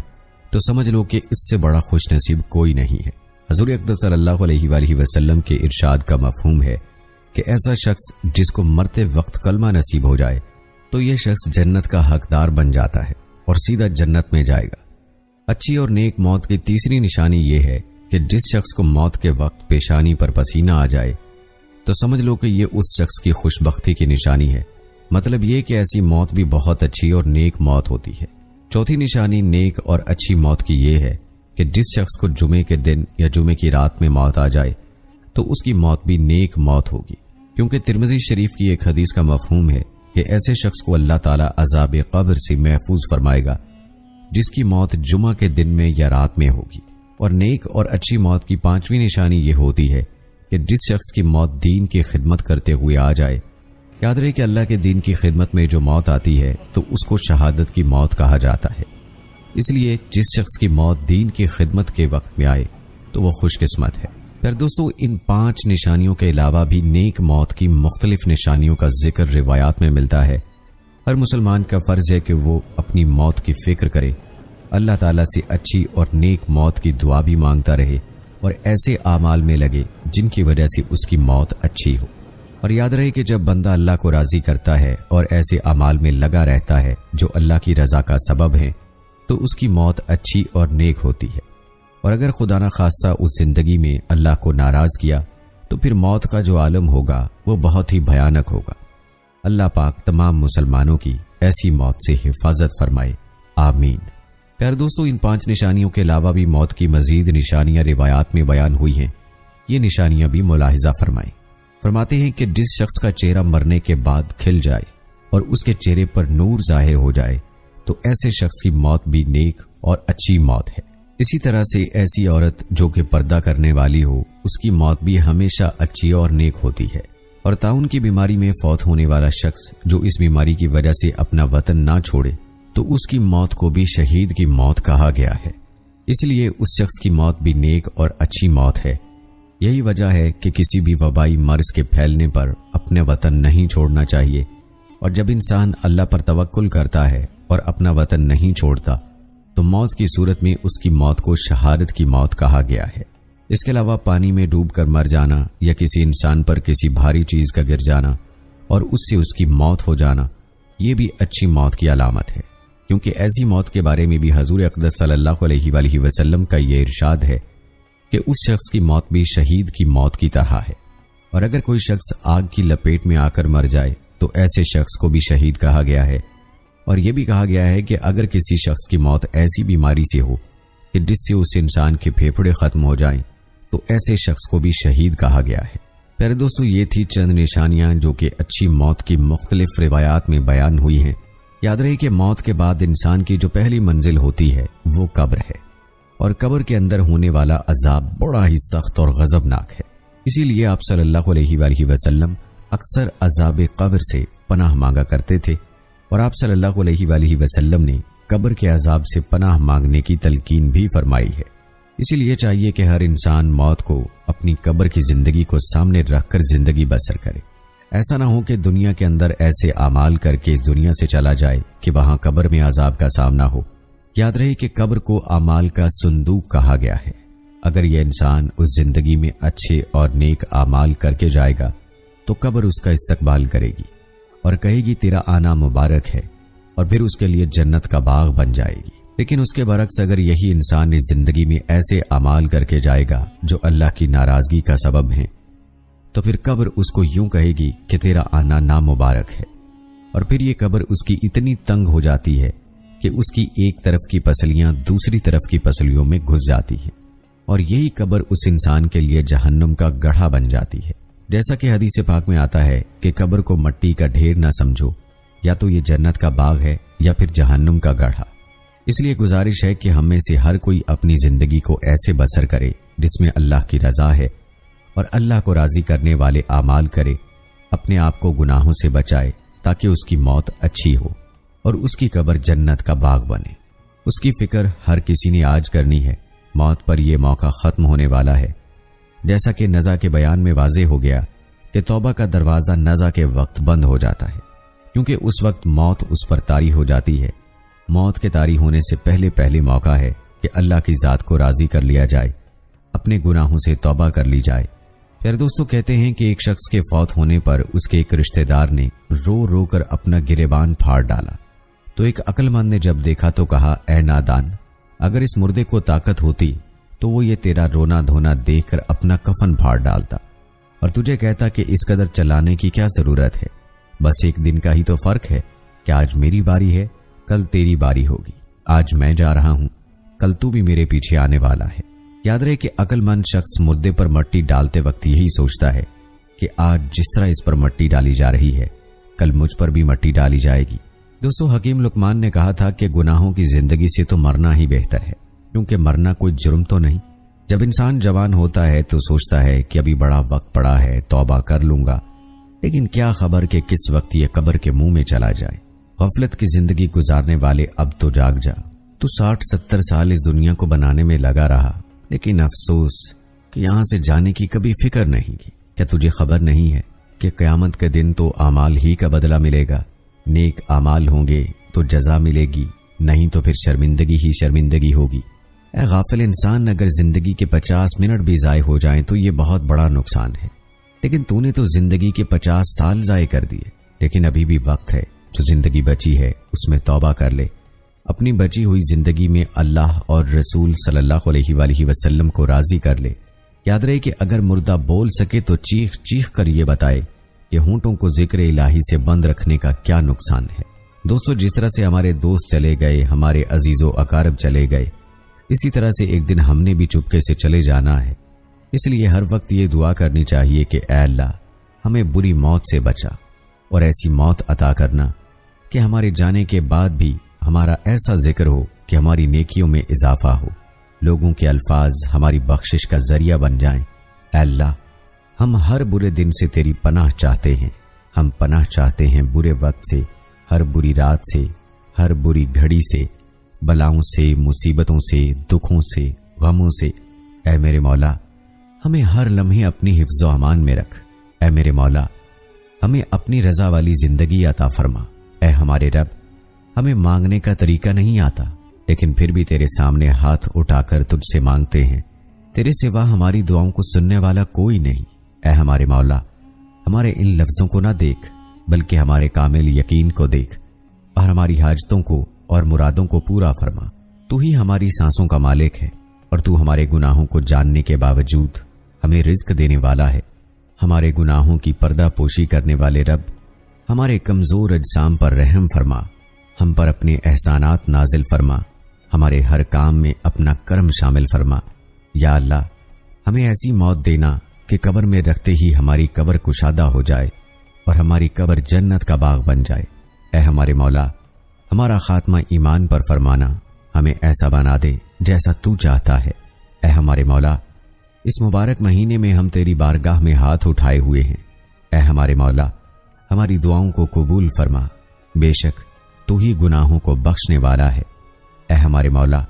Speaker 1: تو سمجھ لو کہ اس سے بڑا خوش نصیب کوئی نہیں ہے۔ حضور اقدس صلی اللہ علیہ وآلہ وسلم کے ارشاد کا مفہوم ہے کہ ایسا شخص جس کو مرتے وقت کلمہ نصیب ہو جائے تو یہ شخص جنت کا حقدار بن جاتا ہے اور سیدھا جنت میں جائے گا۔ اچھی اور نیک موت کی تیسری نشانی یہ ہے کہ جس شخص کو موت کے وقت پیشانی پر پسینہ آ جائے تو سمجھ لو کہ یہ اس شخص کی خوش بختی کی نشانی ہے۔ مطلب یہ کہ ایسی موت بھی بہت اچھی اور نیک موت ہوتی ہے۔ چوتھی نشانی نیک اور اچھی موت کی یہ ہے کہ جس شخص کو جمعے کے دن یا جمعے کی رات میں موت آ جائے تو اس کی موت بھی نیک موت ہوگی، کیونکہ ترمذی شریف کی ایک حدیث کا مفہوم ہے کہ ایسے شخص کو اللہ تعالیٰ عذاب قبر سے محفوظ فرمائے گا جس کی موت جمعہ کے دن میں یا رات میں ہوگی۔ اور نیک اور اچھی موت کی پانچویں نشانی یہ ہوتی ہے کہ جس شخص کی موت دین کی خدمت کرتے ہوئے آ جائے۔ یاد رہے کہ اللہ کے دین کی خدمت میں جو موت آتی ہے تو اس کو شہادت کی موت کہا جاتا ہے، اس لیے جس شخص کی موت دین کی خدمت کے وقت میں آئے تو وہ خوش قسمت ہے۔ پھر دوستو، ان 5 نشانیوں کے علاوہ بھی نیک موت کی مختلف نشانیوں کا ذکر روایات میں ملتا ہے۔ ہر مسلمان کا فرض ہے کہ وہ اپنی موت کی فکر کرے، اللہ تعالیٰ سے اچھی اور نیک موت کی دعا بھی مانگتا رہے، اور ایسے اعمال میں لگے جن کی وجہ سے اس کی موت اچھی ہو۔ اور یاد رہے کہ جب بندہ اللہ کو راضی کرتا ہے اور ایسے اعمال میں لگا رہتا ہے جو اللہ کی رضا کا سبب ہے تو اس کی موت اچھی اور نیک ہوتی ہے، اور اگر خدا نہ خواستہ اس زندگی میں اللہ کو ناراض کیا تو پھر موت کا جو عالم ہوگا وہ بہت ہی بھیانک ہوگا۔ اللہ پاک تمام مسلمانوں کی ایسی موت سے حفاظت فرمائے، آمین۔ پیارے دوستو، ان 5 نشانیوں کے علاوہ بھی موت کی مزید نشانیاں روایات میں بیان ہوئی ہیں، یہ نشانیاں بھی ملاحظہ فرمائیں۔ فرماتے ہیں کہ جس شخص کا چہرہ مرنے کے بعد کھل جائے اور اس کے چہرے پر نور ظاہر ہو جائے تو ایسے شخص کی موت بھی نیک اور اچھی موت ہے۔ اسی طرح سے ایسی عورت جو کہ پردہ کرنے والی ہو، اس کی موت بھی ہمیشہ اچھی اور نیک ہوتی ہے۔ اور طاعون کی بیماری میں فوت ہونے والا شخص جو اس بیماری کی وجہ سے اپنا وطن نہ چھوڑے تو اس کی موت کو بھی شہید کی موت کہا گیا ہے، اس لیے اس شخص کی موت بھی نیک اور اچھی موت ہے۔ یہی وجہ ہے کہ کسی بھی وبائی مرض کے پھیلنے پر اپنے وطن نہیں چھوڑنا چاہیے، اور جب انسان اللہ پر توکل کرتا ہے اور اپنا وطن نہیں چھوڑتا تو موت کی صورت میں اس کی موت کو شہادت کی موت کہا گیا ہے۔ اس کے علاوہ پانی میں ڈوب کر مر جانا یا کسی انسان پر کسی بھاری چیز کا گر جانا اور اس سے اس کی موت ہو جانا یہ بھی اچھی موت کی علامت ہے، کیونکہ ایسی موت کے بارے میں بھی حضور اقدس صلی اللہ علیہ وآلہ وسلم کا یہ ارشاد ہے کہ اس شخص کی موت بھی شہید کی موت کی طرح ہے، اور اگر کوئی شخص آگ کی لپیٹ میں آ کر مر جائے تو ایسے شخص کو بھی شہید کہا گیا ہے۔ اور یہ بھی کہا گیا ہے کہ اگر کسی شخص کی موت ایسی بیماری سے ہو کہ جس سے اس انسان کے پھیپھڑے ختم ہو جائیں تو ایسے شخص کو بھی شہید کہا گیا ہے۔ پیارے دوستو، یہ تھی چند نشانیاں جو کہ اچھی موت کی مختلف روایات میں بیان ہوئی ہیں۔ یاد رہے کہ موت کے بعد انسان کی جو پہلی منزل ہوتی ہے وہ قبر ہے، اور قبر کے اندر ہونے والا عذاب بڑا ہی سخت اور غضبناک ہے۔ اسی لیے آپ صلی اللہ علیہ وآلہ وسلم اکثر عذاب قبر سے پناہ مانگا کرتے تھے، اور آپ صلی اللہ علیہ وآلہ وسلم نے قبر کے عذاب سے پناہ مانگنے کی تلقین بھی فرمائی ہے۔ اسی لیے چاہیے کہ ہر انسان موت کو اپنی قبر کی زندگی کو سامنے رکھ کر زندگی بسر کرے۔ ایسا نہ ہو کہ دنیا کے اندر ایسے اعمال کر کے اس دنیا سے چلا جائے کہ وہاں قبر میں عذاب کا سامنا ہو۔ یاد رہے کہ قبر کو اعمال کا صندوق کہا گیا ہے۔ اگر یہ انسان اس زندگی میں اچھے اور نیک اعمال کر کے جائے گا تو قبر اس کا استقبال کرے گی اور کہے گی تیرا آنا مبارک ہے، اور پھر اس کے لیے جنت کا باغ بن جائے گی۔ لیکن اس کے برعکس اگر یہی انسان اس زندگی میں ایسے اعمال کر کے جائے گا جو اللہ کی ناراضگی کا سبب ہیں تو پھر قبر اس کو یوں کہے گی کہ تیرا آنا نامبارک ہے، اور پھر یہ قبر اس کی اتنی تنگ ہو جاتی ہے کہ اس کی ایک طرف کی پسلیاں دوسری طرف کی پسلیوں میں گھس جاتی ہیں، اور یہی قبر اس انسان کے لیے جہنم کا گڑھا بن جاتی ہے۔ جیسا کہ حدیث پاک میں آتا ہے کہ قبر کو مٹی کا ڈھیر نہ سمجھو، یا تو یہ جنت کا باغ ہے یا پھر جہنم کا گڑھا۔ اس لیے گزارش ہے کہ ہم میں سے ہر کوئی اپنی زندگی کو ایسے بسر کرے جس میں اللہ کی رضا ہے، اور اللہ کو راضی کرنے والے اعمال کرے، اپنے آپ کو گناہوں سے بچائے تاکہ اس کی موت اچھی ہو اور اس کی قبر جنت کا باغ بنے۔ اس کی فکر ہر کسی نے آج کرنی ہے، موت پر یہ موقع ختم ہونے والا ہے۔ جیسا کہ نزا کے بیان میں واضح ہو گیا کہ توبہ کا دروازہ نزا کے وقت بند ہو جاتا ہے، کیونکہ اس وقت موت اس پر طاری ہو جاتی ہے۔ موت کے طاری ہونے سے پہلے موقع ہے کہ اللہ کی ذات کو راضی کر لیا جائے، اپنے گناہوں سے توبہ کر لی جائے۔ پھر دوستو، کہتے ہیں کہ ایک شخص کے فوت ہونے پر اس کے ایک رشتہ دار نے رو رو کر اپنا گریبان پھاڑ ڈالا، تو ایک عقل مند نے جب دیکھا تو کہا، اے نادان، اگر اس مردے کو طاقت ہوتی تو وہ یہ تیرا رونا دھونا دیکھ کر اپنا کفن پھاڑ ڈالتا، اور تجھے کہتا کہ اس قدر چلانے کی کیا ضرورت ہے، بس ایک دن کا ہی تو فرق ہے کہ آج میری باری ہے، کل تیری باری ہوگی، آج میں جا رہا ہوں، کل تو بھی میرے پیچھے آنے والا ہے۔ یاد رہے کہ عقل مند شخص مردے پر مٹی ڈالتے وقت یہی سوچتا ہے کہ آج جس طرح اس پر مٹی ڈالی جا رہی ہے کل مجھ پر بھی مٹی ڈالی جائے گی۔ دوستو، حکیم لقمان نے کہا تھا کہ گناہوں کی زندگی سے تو مرنا ہی بہتر ہے، کیونکہ مرنا کوئی جرم تو نہیں۔ جب انسان جوان ہوتا ہے تو سوچتا ہے کہ ابھی بڑا وقت پڑا ہے، توبہ کر لوں گا، لیکن کیا خبر کہ کس وقت یہ قبر کے منہ میں چلا جائے۔ غفلت کی زندگی گزارنے والے اب تو جاگ جا، تو 60-70 سال اس دنیا کو بنانے میں لگا رہا، لیکن افسوس کہ یہاں سے جانے کی کبھی فکر نہیں کی۔ کیا تجھے خبر نہیں ہے کہ قیامت کے دن تو اعمال ہی کا بدلہ ملے گا؟ نیک اعمال ہوں گے تو جزا ملے گی، نہیں تو پھر شرمندگی ہی شرمندگی ہوگی۔ اے غافل انسان، اگر زندگی کے 50 منٹ بھی ضائع ہو جائیں تو یہ بہت بڑا نقصان ہے، لیکن تو نے تو زندگی کے 50 سال ضائع کر دیے۔ لیکن ابھی بھی وقت ہے، جو زندگی بچی ہے اس میں توبہ کر لے، اپنی بچی ہوئی زندگی میں اللہ اور رسول صلی اللہ علیہ وآلہ وسلم کو راضی کر لے۔ یاد رہے کہ اگر مردہ بول سکے تو چیخ چیخ کر یہ بتائے کہ ہونٹوں کو ذکر الہی سے بند رکھنے کا کیا نقصان ہے۔ دوستو، جس طرح سے ہمارے دوست چلے گئے، ہمارے عزیز و اقارب چلے گئے، اسی طرح سے ایک دن ہم نے بھی چپکے سے چلے جانا ہے۔ اس لیے ہر وقت یہ دعا کرنی چاہیے کہ اے اللہ، ہمیں بری موت سے بچا، اور ایسی موت عطا کرنا کہ ہمارے جانے کے بعد بھی ہمارا ایسا ذکر ہو کہ ہماری نیکیوں میں اضافہ ہو، لوگوں کے الفاظ ہماری بخشش کا ذریعہ بن جائیں۔ اے اللہ، ہم ہر برے دن سے تیری پناہ چاہتے ہیں، ہم پناہ چاہتے ہیں برے وقت سے، ہر بری رات سے، ہر بری گھڑی سے، بلاؤں سے، مصیبتوں سے، دکھوں سے، غموں سے۔ اے میرے مولا، ہمیں ہر لمحے اپنی حفظ و امان میں رکھ۔ اے میرے مولا، ہمیں اپنی رضا والی زندگی عطا فرما۔ اے ہمارے رب، ہمیں مانگنے کا طریقہ نہیں آتا، لیکن پھر بھی تیرے سامنے ہاتھ اٹھا کر تجھ سے مانگتے ہیں۔ تیرے سوا ہماری دعاؤں کو سننے والا کوئی نہیں۔ اے ہمارے مولا، ہمارے ان لفظوں کو نہ دیکھ، بلکہ ہمارے کامل یقین کو دیکھ۔ اور ہماری حاجتوں کو اور مرادوں کو پورا فرما۔ تو ہی ہماری سانسوں کا مالک ہے اور تو ہمارے گناہوں کو جاننے کے باوجود ہمیں رزق دینے والا ہے۔ ہمارے گناہوں کی پردہ پوشی کرنے والے رب، ہمارے کمزور اجسام پر رحم فرما، ہم پر اپنے احسانات نازل فرما، ہمارے ہر کام میں اپنا کرم شامل فرما۔ یا اللہ، ہمیں ایسی موت دینا کہ قبر میں رکھتے ہی ہماری قبر کشادہ ہو جائے اور ہماری قبر جنت کا باغ بن جائے۔ اے ہمارے مولا، ہمارا خاتمہ ایمان پر فرمانا، ہمیں ایسا بنا دے جیسا تو چاہتا ہے۔ اے ہمارے مولا، اس مبارک مہینے میں ہم تیری بارگاہ میں ہاتھ اٹھائے ہوئے ہیں۔ اے ہمارے مولا، ہماری دعاؤں کو قبول فرما، بے شک تو ہی گناہوں کو بخشنے والا ہے۔ اے ہمارے مولا،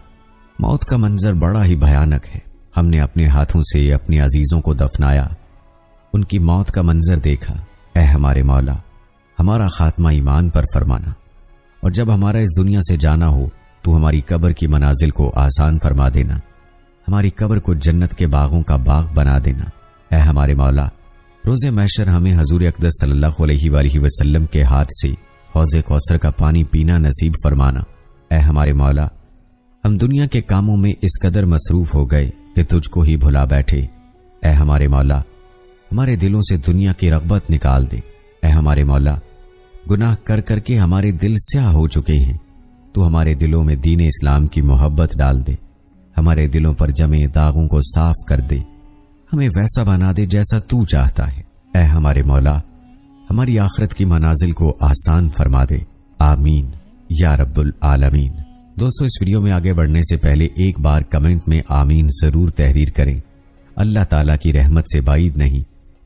Speaker 1: موت کا منظر بڑا ہی بھیانک ہے۔ ہم نے اپنے ہاتھوں سے اپنے عزیزوں کو دفنایا، ان کی موت کا منظر دیکھا۔ اے ہمارے مولا، ہمارا خاتمہ ایمان پر فرمانا، اور جب ہمارا اس دنیا سے جانا ہو تو ہماری قبر کی منازل کو آسان فرما دینا، ہماری قبر کو جنت کے باغوں کا باغ بنا دینا۔ اے ہمارے مولا، روز محشر ہمیں حضور اقدس صلی اللہ علیہ وآلہ وسلم کے ہاتھ سے حوض کوثر کا پانی پینا نصیب فرمانا۔ اے ہمارے مولا، ہم دنیا کے کاموں میں اس قدر مصروف ہو گئے کہ تجھ کو ہی بھلا بیٹھے۔ اے ہمارے مولا، ہمارے دلوں سے دنیا کی رغبت نکال دے۔ اے ہمارے مولا، گناہ کر کر کے ہمارے دل سیاہ ہو چکے ہیں، تو ہمارے دلوں میں دین اسلام کی محبت ڈال دے، ہمارے دلوں پر جمے داغوں کو صاف کر دے، ہمیں ویسا بنا دے جیسا تو چاہتا ہے۔ اے ہمارے مولا، ہماری آخرت کی منازل کو آسان فرما دے، آمین یا رب العالمین۔ دوستو، اس ویڈیو میں آگے بڑھنے سے پہلے ایک بار کمنٹ میں آمین ضرور تحریر کریں۔ اللہ تعالیٰ کی رحمت سے بعید نہیں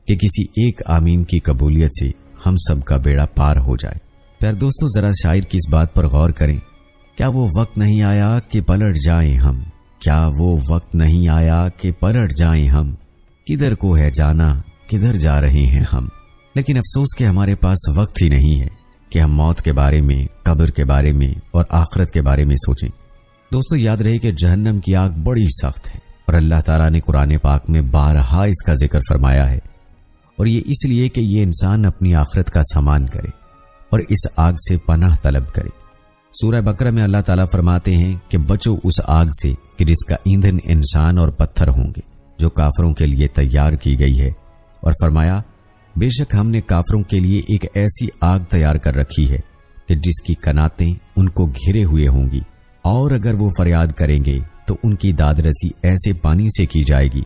Speaker 1: کہ کسی ایک آمین کی قبولیت سے ہم سب کا بیڑا پار ہو جائے۔ پھر دوستو، ذرا شاعر کی اس بات پر غور کریں، کیا وہ وقت نہیں آیا کہ پلٹ جائیں ہم؟ کیا وہ وقت نہیں آیا کہ پلٹ جائیں ہم؟ کدھر کو ہے جانا، کدھر جا رہے ہیں ہم؟ لیکن افسوس کہ ہمارے پاس وقت ہی نہیں ہے کہ ہم موت کے بارے میں، قبر کے بارے میں اور آخرت کے بارے میں سوچیں۔ دوستو، یاد رہے کہ جہنم کی آگ بڑی سخت ہے اور اللہ تعالیٰ نے قرآن پاک میں بارہا اس کا ذکر فرمایا ہے، اور یہ اس لیے کہ یہ انسان اپنی آخرت کا سامان کرے اور اس آگ سے پناہ طلب کرے۔ سورہ بقرہ میں اللہ تعالیٰ فرماتے ہیں کہ بچو اس آگ سے کہ جس کا ایندھن انسان اور پتھر ہوں گے، جو کافروں کے لیے تیار کی گئی ہے، اور فرمایا بے شک ہم نے کافروں کے لیے ایک ایسی آگ تیار کر رکھی ہے کہ جس کی کناتیں ان کو گھرے ہوئے ہوں گی، اور اگر وہ فریاد کریں گے تو ان کی داد رسی ایسے پانی سے کی جائے گی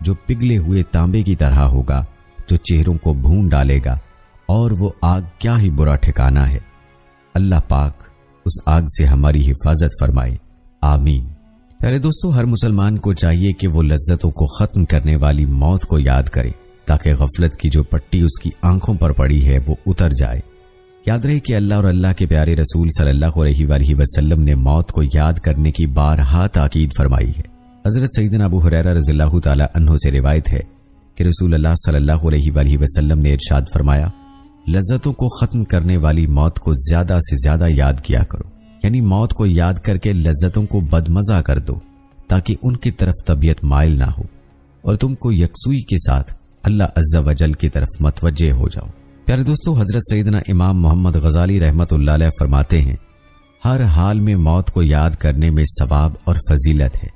Speaker 1: جو پگھلے ہوئے تانبے کی طرح ہوگا، جو چہروں کو بھون ڈالے گا، اور وہ آگ کیا ہی برا ٹھکانہ ہے۔ اللہ پاک اس آگ سے ہماری حفاظت فرمائے، آمین۔ پیارے دوستو، ہر مسلمان کو چاہیے کہ وہ لذتوں کو ختم کرنے والی موت کو یاد کرے، تاکہ غفلت کی جو پٹی اس کی آنکھوں پر پڑی ہے وہ اتر جائے۔ یاد رہے کہ اللہ اور اللہ کے پیارے رسول صلی اللہ علیہ وآلہ وسلم نے موت کو یاد کرنے کی بارہا تاکید فرمائی ہے۔ حضرت سیدنا ابو ہریرہ رضی اللہ تعالی عنہ سے روایت ہے کہ رسول اللہ صلی اللہ علیہ وآلہ وسلم نے ارشاد فرمایا، لذتوں کو ختم کرنے والی موت کو زیادہ سے زیادہ یاد کیا کرو، یعنی موت کو یاد کر کے لذتوں کو بدمزہ کر دو، تاکہ ان کی طرف طبیعت مائل نہ ہو اور تم کو یکسوئی کے ساتھ اللہ عز و جل کی طرف متوجہ ہو جاؤ۔ پیارے دوستو، حضرت سیدنا امام محمد غزالی رحمت اللہ علیہ فرماتے ہیں، ہر حال میں موت کو یاد کرنے میں ثواب اور فضیلت ہے،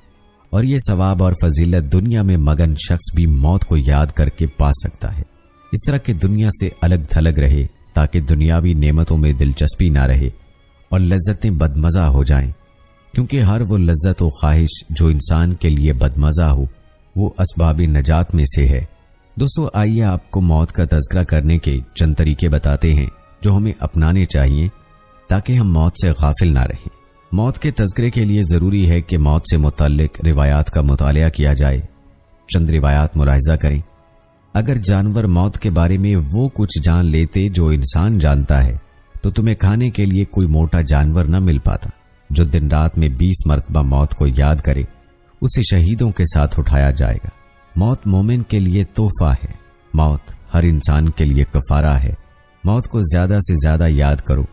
Speaker 1: اور یہ ثواب اور فضیلت دنیا میں مگن شخص بھی موت کو یاد کر کے پا سکتا ہے، اس طرح کہ دنیا سے الگ تھلگ رہے، تاکہ دنیاوی نعمتوں میں دلچسپی نہ رہے اور لذتیں بدمزہ ہو جائیں، کیونکہ ہر وہ لذت و خواہش جو انسان کے لیے بدمزہ ہو وہ اسباب نجات میں سے ہے۔ دوستو، آئیے آپ کو موت کا تذکرہ کرنے کے چند طریقے بتاتے ہیں جو ہمیں اپنانے چاہیے تاکہ ہم موت سے غافل نہ رہیں۔ موت کے تذکرے کے لیے ضروری ہے کہ موت سے متعلق روایات کا مطالعہ کیا جائے۔ چند روایات ملاحظہ کریں۔ اگر جانور موت کے بارے میں وہ کچھ جان لیتے جو انسان جانتا ہے تو تمہیں کھانے کے لیے کوئی موٹا جانور نہ مل پاتا۔ جو دن رات میں 20 مرتبہ موت کو یاد کرے اسے شہیدوں کے ساتھ اٹھایا جائے گا۔ موت مومن کے لیے تحفہ ہے، موت ہر انسان کے لیے کفارہ ہے۔ موت کو زیادہ سے زیادہ یاد کرو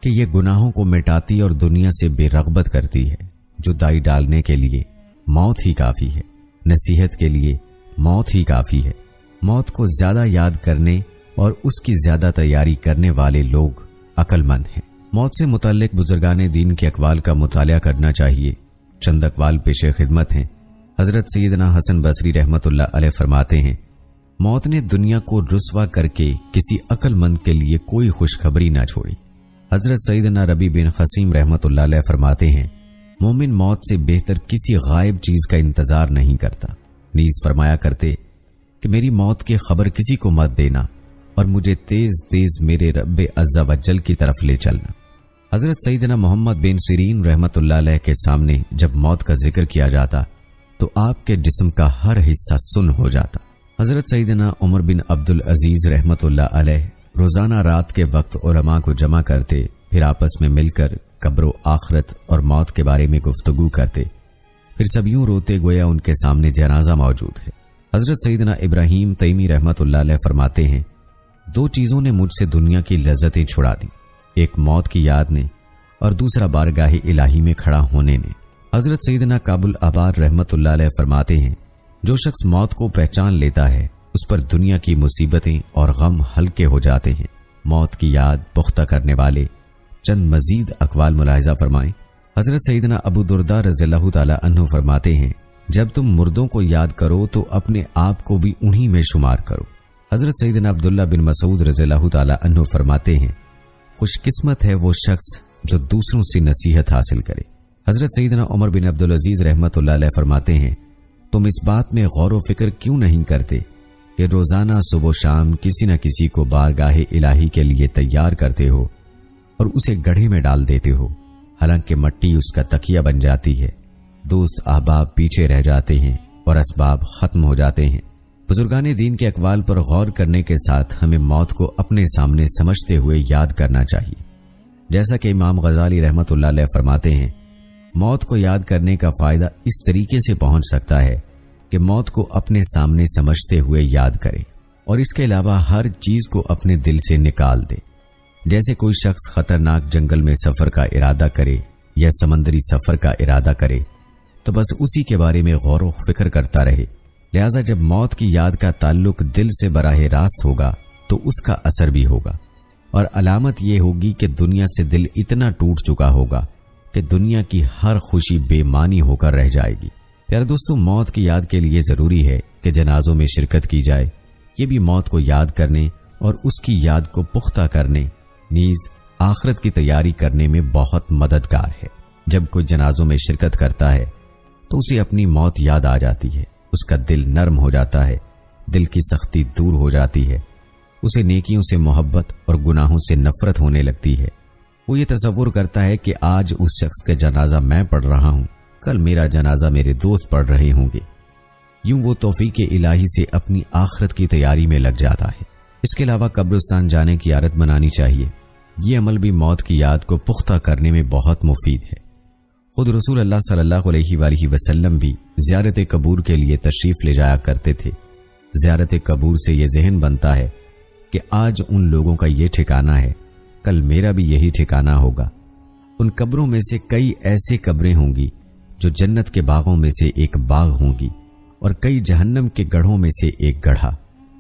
Speaker 1: کہ یہ گناہوں کو مٹاتی اور دنیا سے بے رغبت کرتی ہے۔ جدائی ڈالنے کے لیے موت ہی کافی ہے، نصیحت کے لیے موت ہی کافی ہے۔ موت کو زیادہ یاد کرنے اور اس کی زیادہ تیاری کرنے والے لوگ عقل مند ہیں۔ موت سے متعلق بزرگان دین کے اقوال کا مطالعہ کرنا چاہیے۔ چند اقوال پیش خدمت ہیں۔ حضرت سیدنا حسن بصری رحمت اللہ علیہ فرماتے ہیں، موت نے دنیا کو رسوا کر کے کسی عقل مند کے لیے کوئی خوشخبری نہ چھوڑی۔ حضرت سیدنا ربیع بن خثیم رحمت اللہ علیہ فرماتے ہیں، مومن موت سے بہتر کسی غائب چیز کا انتظار نہیں کرتا۔ نیز فرمایا کرتے کہ میری موت کی خبر کسی کو مت دینا اور مجھے تیز تیز میرے رب عز و جل کی طرف لے چلنا۔ حضرت سیدنا محمد بن سیرین رحمت اللہ علیہ کے سامنے جب موت کا ذکر کیا جاتا تو آپ کے جسم کا ہر حصہ سن ہو جاتا۔ حضرت سیدنا عمر بن عبد العزیز رحمت اللہ علیہ روزانہ رات کے وقت علماء کو جمع کرتے، پھر آپس میں مل کر قبر و آخرت اور موت کے بارے میں گفتگو کرتے، پھر سب یوں روتے گویا ان کے سامنے جنازہ موجود ہے۔ حضرت سیدنا ابراہیم تیمی رحمت اللہ علیہ فرماتے ہیں، دو چیزوں نے مجھ سے دنیا کی لذتیں چھڑا دی، ایک موت کی یاد نے اور دوسرا بارگاہ الہی میں کھڑا ہونے نے۔ حضرت سیدنا کابل آبار رحمت اللہ علیہ فرماتے ہیں، جو شخص موت کو پہچان لیتا ہے اس پر دنیا کی مصیبتیں اور غم ہلکے ہو جاتے ہیں۔ موت کی یاد پختہ کرنے والے چند مزید اقوال ملاحظہ فرمائیں۔ حضرت سیدنا ابو درداء رضی اللہ تعالی عنہ فرماتے ہیں، جب تم مردوں کو یاد کرو تو اپنے آپ کو بھی انہی میں شمار کرو۔ حضرت سیدنا عبداللہ بن مسعود رضی اللہ تعالی عنہ فرماتے ہیں، خوش قسمت ہے وہ شخص جو دوسروں سے نصیحت حاصل کرے۔ حضرت سیدنا عمر بن عبدالعزیز رحمت اللہ علیہ فرماتے ہیں، تم اس بات میں غور و فکر کیوں نہیں کرتے کہ روزانہ صبح و شام کسی نہ کسی کو بارگاہ الہی کے لیے تیار کرتے ہو اور اسے گڑھے میں ڈال دیتے ہو، حالانکہ مٹی اس کا تکیہ بن جاتی ہے، دوست احباب پیچھے رہ جاتے ہیں اور اسباب ختم ہو جاتے ہیں۔ بزرگان دین کے اقوال پر غور کرنے کے ساتھ ہمیں موت کو اپنے سامنے سمجھتے ہوئے یاد کرنا چاہیے۔ جیسا کہ امام غزالی رحمت اللہ علیہ فرماتے ہیں، موت کو یاد کرنے کا فائدہ اس طریقے سے پہنچ سکتا ہے کہ موت کو اپنے سامنے سمجھتے ہوئے یاد کرے اور اس کے علاوہ ہر چیز کو اپنے دل سے نکال دے۔ جیسے کوئی شخص خطرناک جنگل میں سفر کا ارادہ کرے یا سمندری سفر کا ارادہ کرے تو بس اسی کے بارے میں غور و فکر کرتا رہے، لہذا جب موت کی یاد کا تعلق دل سے براہ راست ہوگا تو اس کا اثر بھی ہوگا، اور علامت یہ ہوگی کہ دنیا سے دل اتنا ٹوٹ چکا ہوگا کہ دنیا کی ہر خوشی بے معنی ہو کر رہ جائے گی۔ پیارے دوستو، موت کی یاد کے لیے ضروری ہے کہ جنازوں میں شرکت کی جائے۔ یہ بھی موت کو یاد کرنے اور اس کی یاد کو پختہ کرنے نیز آخرت کی تیاری کرنے میں بہت مددگار ہے۔ جب کوئی جنازوں میں شرکت کرتا ہے تو اسے اپنی موت یاد آ جاتی ہے، اس کا دل نرم ہو جاتا ہے، دل کی سختی دور ہو جاتی ہے، اسے نیکیوں سے محبت اور گناہوں سے نفرت ہونے لگتی ہے۔ وہ یہ تصور کرتا ہے کہ آج اس شخص کا جنازہ میں پڑھ رہا ہوں، کل میرا جنازہ میرے دوست پڑھ رہے ہوں گے۔ یوں وہ توفیق الہی سے اپنی آخرت کی تیاری میں لگ جاتا ہے۔ اس کے علاوہ قبرستان جانے کی عادت بنانی چاہیے۔ یہ عمل بھی موت کی یاد کو پختہ کرنے میں بہت مفید ہے۔ خود رسول اللہ صلی اللہ علیہ وآلہ وسلم بھی زیارت قبور کے لیے تشریف لے جایا کرتے تھے۔ زیارت قبور سے یہ ذہن بنتا ہے کہ آج ان لوگوں کا یہ ٹھکانہ ہے، کل میرا بھی یہی ٹھکانہ ہوگا۔ ان قبروں میں سے کئی ایسے قبریں ہوں گی جو جنت کے باغوں میں سے ایک باغ ہوں گی، اور کئی جہنم کے گڑھوں میں سے ایک گڑھا۔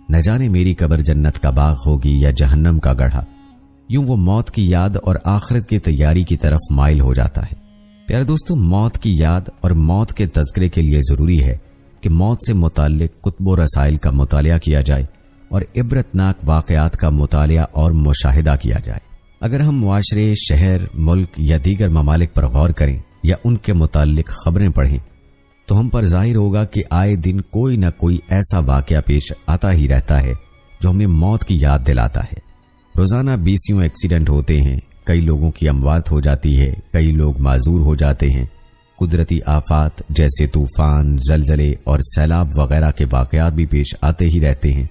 Speaker 1: نہ جانے میری قبر جنت کا باغ ہوگی یا جہنم کا گڑھا۔ یوں وہ موت کی یاد اور آخرت کی تیاری کی طرف مائل ہو جاتا ہے۔ پیارے دوستو، موت کی یاد اور موت کے تذکرے کے لیے ضروری ہے کہ موت سے متعلق کتب و رسائل کا مطالعہ کیا جائے اور عبرتناک واقعات کا مطالعہ اور مشاہدہ کیا جائے۔ اگر ہم معاشرے، شہر، ملک یا دیگر ممالک پر غور کریں یا ان کے متعلق خبریں پڑھیں تو ہم پر ظاہر ہوگا کہ آئے دن کوئی نہ کوئی ایسا واقعہ پیش آتا ہی رہتا ہے جو ہمیں موت کی یاد دلاتا ہے۔ روزانہ 20 ایکسیڈنٹ ہوتے ہیں، کئی لوگوں کی اموات ہو جاتی ہے، کئی لوگ معذور ہو جاتے ہیں۔ قدرتی آفات جیسے طوفان، زلزلے اور سیلاب وغیرہ کے واقعات بھی پیش آتے ہی رہتے ہیں،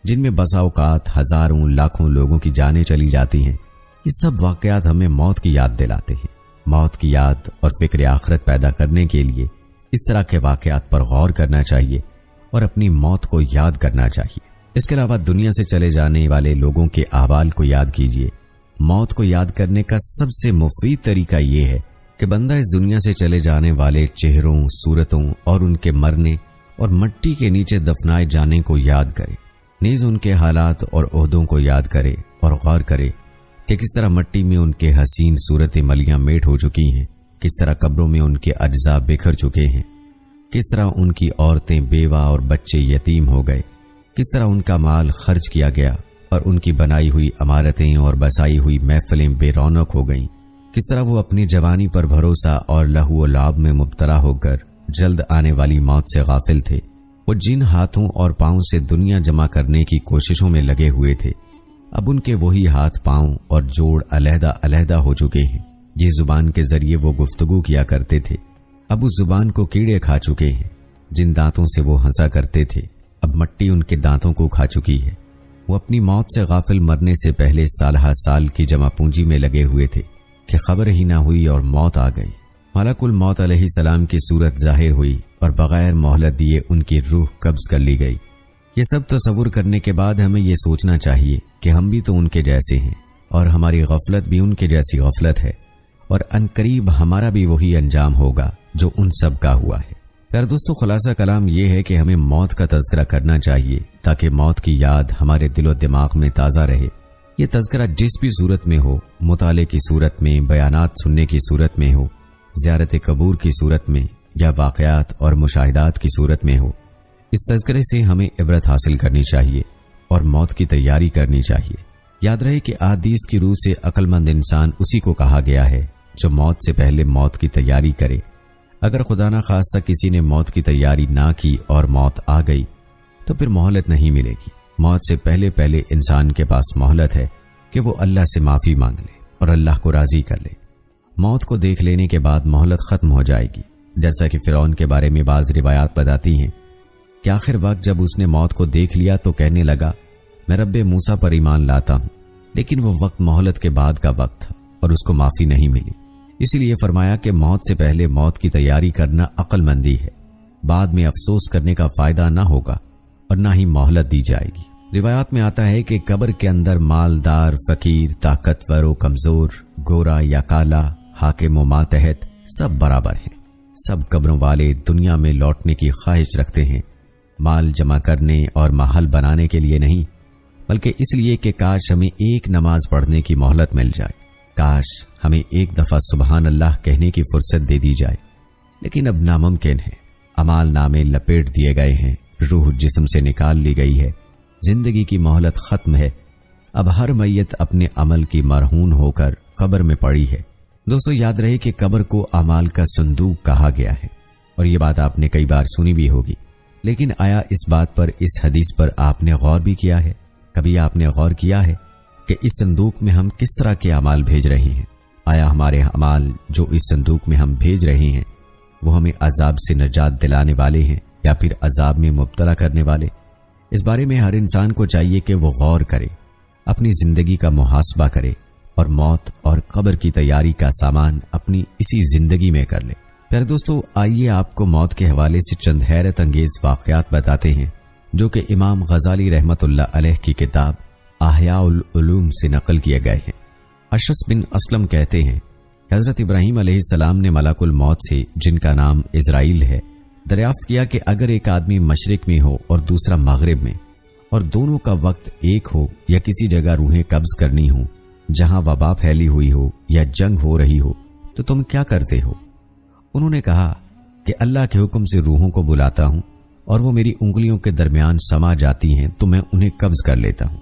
Speaker 1: جن میں بسا اوقات ہزاروں لاکھوں لوگوں کی جانیں چلی جاتی ہیں۔ یہ سب واقعات ہمیں موت کی یاد دلاتے ہیں۔ موت کی یاد اور فکر آخرت پیدا کرنے کے لیے اس طرح کے واقعات پر غور کرنا چاہیے اور اپنی موت کو یاد کرنا چاہیے۔ اس کے علاوہ دنیا سے چلے جانے والے لوگوں کے احوال کو یاد کیجیے۔ موت کو یاد کرنے کا سب سے مفید طریقہ یہ ہے کہ بندہ اس دنیا سے چلے جانے والے چہروں، صورتوں اور ان کے مرنے اور مٹی کے نیچے دفنائے جانے کو یاد کرے، نیز ان کے حالات اور عہدوں کو یاد کرے اور غور کرے کہ کس طرح مٹی میں ان کے حسین صورت ملیاں میٹ ہو چکی ہیں، کس طرح قبروں میں ان کے اجزاء بکھر چکے ہیں، کس طرح ان کی عورتیں بیوہ اور بچے یتیم ہو گئے، کس طرح ان کا مال خرچ کیا گیا اور ان کی بنائی ہوئی عمارتیں اور بسائی ہوئی محفلیں بے رونق ہو گئیں، کس طرح وہ اپنی جوانی پر بھروسہ اور لہو و لعب میں مبتلا ہو کر جلد آنے والی موت سے غافل تھے۔ وہ جن ہاتھوں اور پاؤں سے دنیا جمع کرنے کی کوششوں میں لگے ہوئے تھے، اب ان کے وہی ہاتھ پاؤں اور جوڑ علیحدہ علیحدہ ہو چکے ہیں۔ جس زبان کے ذریعے وہ گفتگو کیا کرتے تھے، اب اس زبان کو کیڑے کھا چکے ہیں۔ جن دانتوں سے وہ ہنسا کرتے تھے، اب مٹی ان کے دانتوں کو کھا چکی ہے۔ وہ اپنی موت سے غافل مرنے سے پہلے سالہ سال کی جمع پونجی میں لگے ہوئے تھے کہ خبر ہی نہ ہوئی اور موت آ گئی۔ ملک الموت علیہ السلام کی صورت ظاہر ہوئی اور بغیر مہلت دیے ان کی روح قبض کر لی گئی۔ یہ سب تصور کرنے کے بعد ہمیں یہ سوچنا چاہیے کہ ہم بھی تو ان کے جیسے ہیں اور ہماری غفلت بھی ان کے جیسی غفلت ہے، اور عنقریب ہمارا بھی وہی انجام ہوگا جو ان سب کا ہوا ہے۔ پیارے دوستو، خلاصہ کلام یہ ہے کہ ہمیں موت کا تذکرہ کرنا چاہیے تاکہ موت کی یاد ہمارے دل و دماغ میں تازہ رہے۔ یہ تذکرہ جس بھی صورت میں ہو، مطالعے کی صورت میں، بیانات سننے کی صورت میں ہو، زیارت قبور کی صورت میں، یا واقعات اور مشاہدات کی صورت میں ہو، اس تذکرے سے ہمیں عبرت حاصل کرنی چاہیے اور موت کی تیاری کرنی چاہیے۔ یاد رہے کہ احادیث کی روح سے عقل مند انسان اسی کو کہا گیا ہے جو موت سے پہلے موت کی تیاری کرے۔ اگر خدا نہ خواستہ کسی نے موت کی تیاری نہ کی اور موت آ گئی تو پھر مہلت نہیں ملے گی۔ موت سے پہلے پہلے انسان کے پاس مہلت ہے کہ وہ اللہ سے معافی مانگ لے اور اللہ کو راضی کر لے۔ موت کو دیکھ لینے کے بعد مہلت ختم ہو جائے گی، جیسا کہ فرعون کے بارے میں بعض روایات بتاتی ہیں کہ آخر وقت جب اس نے موت کو دیکھ لیا تو کہنے لگا میں رب موسیٰ پر ایمان لاتا ہوں، لیکن وہ وقت مہلت کے بعد کا وقت تھا اور اس کو معافی نہیں ملی۔ اسی لیے فرمایا کہ موت سے پہلے موت کی تیاری کرنا عقل مندی ہے، بعد میں افسوس کرنے کا فائدہ نہ ہوگا اور نہ ہی مہلت دی جائے گی۔ روایات میں آتا ہے کہ قبر کے اندر مالدار، فقیر، طاقتور و کمزور، گورا یا کالا، حاکم و ماتحت سب برابر ہیں۔ سب قبروں والے دنیا میں لوٹنے کی خواہش رکھتے ہیں، مال جمع کرنے اور محل بنانے کے لیے نہیں، بلکہ اس لیے کہ کاش ہمیں ایک نماز پڑھنے کی مہلت مل جائے، کاش ہمیں ایک دفعہ سبحان اللہ کہنے کی فرصت دے دی جائے، لیکن اب ناممکن ہے۔ اعمال نامے لپیٹ دیے گئے ہیں، روح جسم سے نکال لی گئی ہے، زندگی کی مہلت ختم ہے۔ اب ہر میت اپنے عمل کی مرہون ہو کر قبر میں پڑی ہے۔ دوستو، یاد رہے کہ قبر کو اعمال کا صندوق کہا گیا ہے، اور یہ بات آپ نے کئی بار سنی بھی ہوگی، لیکن آیا اس بات پر، اس حدیث پر آپ نے غور بھی کیا ہے؟ کبھی آپ نے غور کیا ہے کہ اس صندوق میں ہم کس طرح کے اعمال بھیج رہے ہیں؟ آیا ہمارے اعمال جو اس صندوق میں ہم بھیج رہے ہیں وہ ہمیں عذاب سے نجات دلانے والے ہیں یا پھر عذاب میں مبتلا کرنے والے؟ اس بارے میں ہر انسان کو چاہیے کہ وہ غور کرے، اپنی زندگی کا محاسبہ کرے اور موت اور قبر کی تیاری کا سامان اپنی اسی زندگی میں کر لے۔ پیارے دوستو، آئیے آپ کو موت کے حوالے سے چند حیرت انگیز واقعات بتاتے ہیں جو کہ امام غزالی رحمت اللہ علیہ کی کتاب احیاء العلوم سے نقل کیے گئے ہیں۔ اشعث بن اسلم کہتے ہیں کہ حضرت ابراہیم علیہ السلام نے ملک الموت سے، جن کا نام اسرائیل ہے، دریافت کیا کہ اگر ایک آدمی مشرق میں ہو اور دوسرا مغرب میں، اور دونوں کا وقت ایک ہو، یا کسی جگہ روحیں قبض کرنی ہوں جہاں وبا پھیلی ہوئی ہو یا جنگ ہو رہی ہو، تو تم کیا کرتے ہو؟ انہوں نے کہا کہ اللہ کے حکم سے روحوں کو بلاتا ہوں اور وہ میری انگلیوں کے درمیان سما جاتی ہیں تو میں انہیں قبض کر لیتا ہوں۔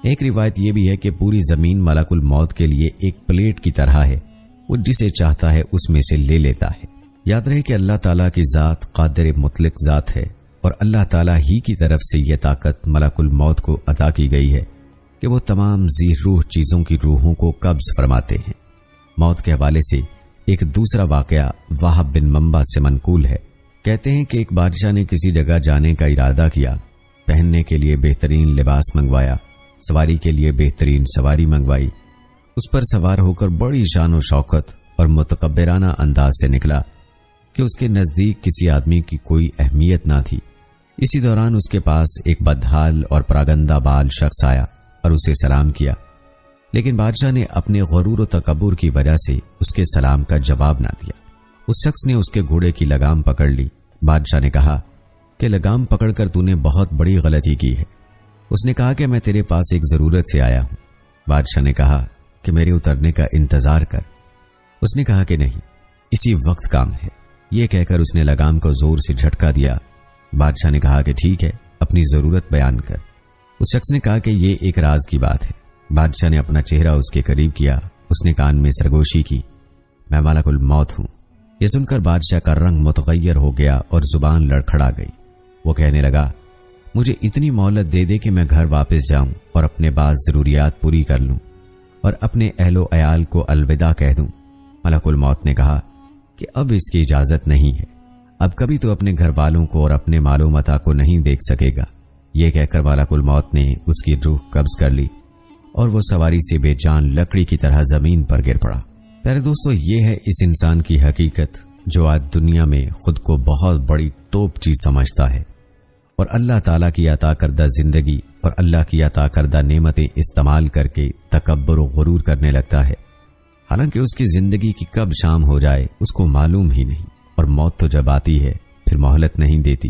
Speaker 1: ایک روایت یہ بھی ہے کہ پوری زمین ملک الموت کے لیے ایک پلیٹ کی طرح ہے، وہ جسے چاہتا ہے اس میں سے لے لیتا ہے۔ یاد رہے کہ اللہ تعالیٰ کی ذات قادر مطلق ذات ہے، اور اللہ تعالیٰ ہی کی طرف سے یہ طاقت ملک الموت کو عطا کی گئی ہے کہ وہ تمام ذی روح چیزوں کی روحوں کو قبض فرماتے ہیں۔ موت کے حوالے سے ایک دوسرا واقعہ وہب بن منبع سے منقول ہے۔ کہتے ہیں کہ ایک بادشاہ نے کسی جگہ جانے کا ارادہ کیا، پہننے کے لیے بہترین لباس منگوایا، سواری کے لیے بہترین سواری منگوائی، اس پر سوار ہو کر بڑی شان و شوکت اور متکبرانہ انداز سے نکلا کہ اس کے نزدیک کسی آدمی کی کوئی اہمیت نہ تھی۔ اسی دوران اس کے پاس ایک بدحال اور پراگندہ بال شخص آیا اور اسے سلام کیا، لیکن بادشاہ نے اپنے غرور و تکبر کی وجہ سے اس کے سلام کا جواب نہ دیا۔ اس شخص نے اس کے گھوڑے کی لگام پکڑ لی۔ بادشاہ نے کہا کہ لگام پکڑ کر تو نے بہت بڑی غلطی کی ہے۔ اس نے کہا کہ میں تیرے پاس ایک ضرورت سے آیا ہوں۔ بادشاہ نے کہا کہ میرے اترنے کا انتظار کر۔ اس نے کہا کہ نہیں، اسی وقت کام ہے۔ یہ کہہ کر اس نے لگام کو زور سے جھٹکا دیا۔ بادشاہ نے کہا کہ ٹھیک ہے، اپنی ضرورت بیان کر۔ اس شخص نے کہا کہ یہ ایک راز کی بات ہے۔ بادشاہ نے اپنا چہرہ اس کے قریب کیا، اس نے کان میں سرگوشی کی، میں ملک الموت ہوں۔ یہ سن کر بادشاہ کا رنگ متغیر ہو گیا اور زبان لڑکھڑا گئی۔ وہ کہنے لگا، مجھے اتنی مہلت دے دے کہ میں گھر واپس جاؤں اور اپنے بعض ضروریات پوری کر لوں اور اپنے اہل و عیال کو الوداع کہہ دوں۔ ملک الموت نے کہا کہ اب اس کی اجازت نہیں ہے، اب کبھی تو اپنے گھر والوں کو اور اپنے مال و متاع کو نہیں دیکھ سکے گا۔ یہ کہہ کر ملک الموت نے اس کی روح قبض کر لی اور وہ سواری سے بے جان لکڑی کی طرح زمین پر گر پڑا۔ پیارے دوستو، یہ ہے اس انسان کی حقیقت جو آج دنیا میں خود کو بہت بڑی توپ چیز سمجھتا ہے اور اللہ تعالیٰ کی عطا کردہ زندگی اور اللہ کی عطا کردہ نعمتیں استعمال کر کے تکبر و غرور کرنے لگتا ہے، حالانکہ اس کی زندگی کی کب شام ہو جائے اس کو معلوم ہی نہیں، اور موت تو جب آتی ہے پھر مہلت نہیں دیتی۔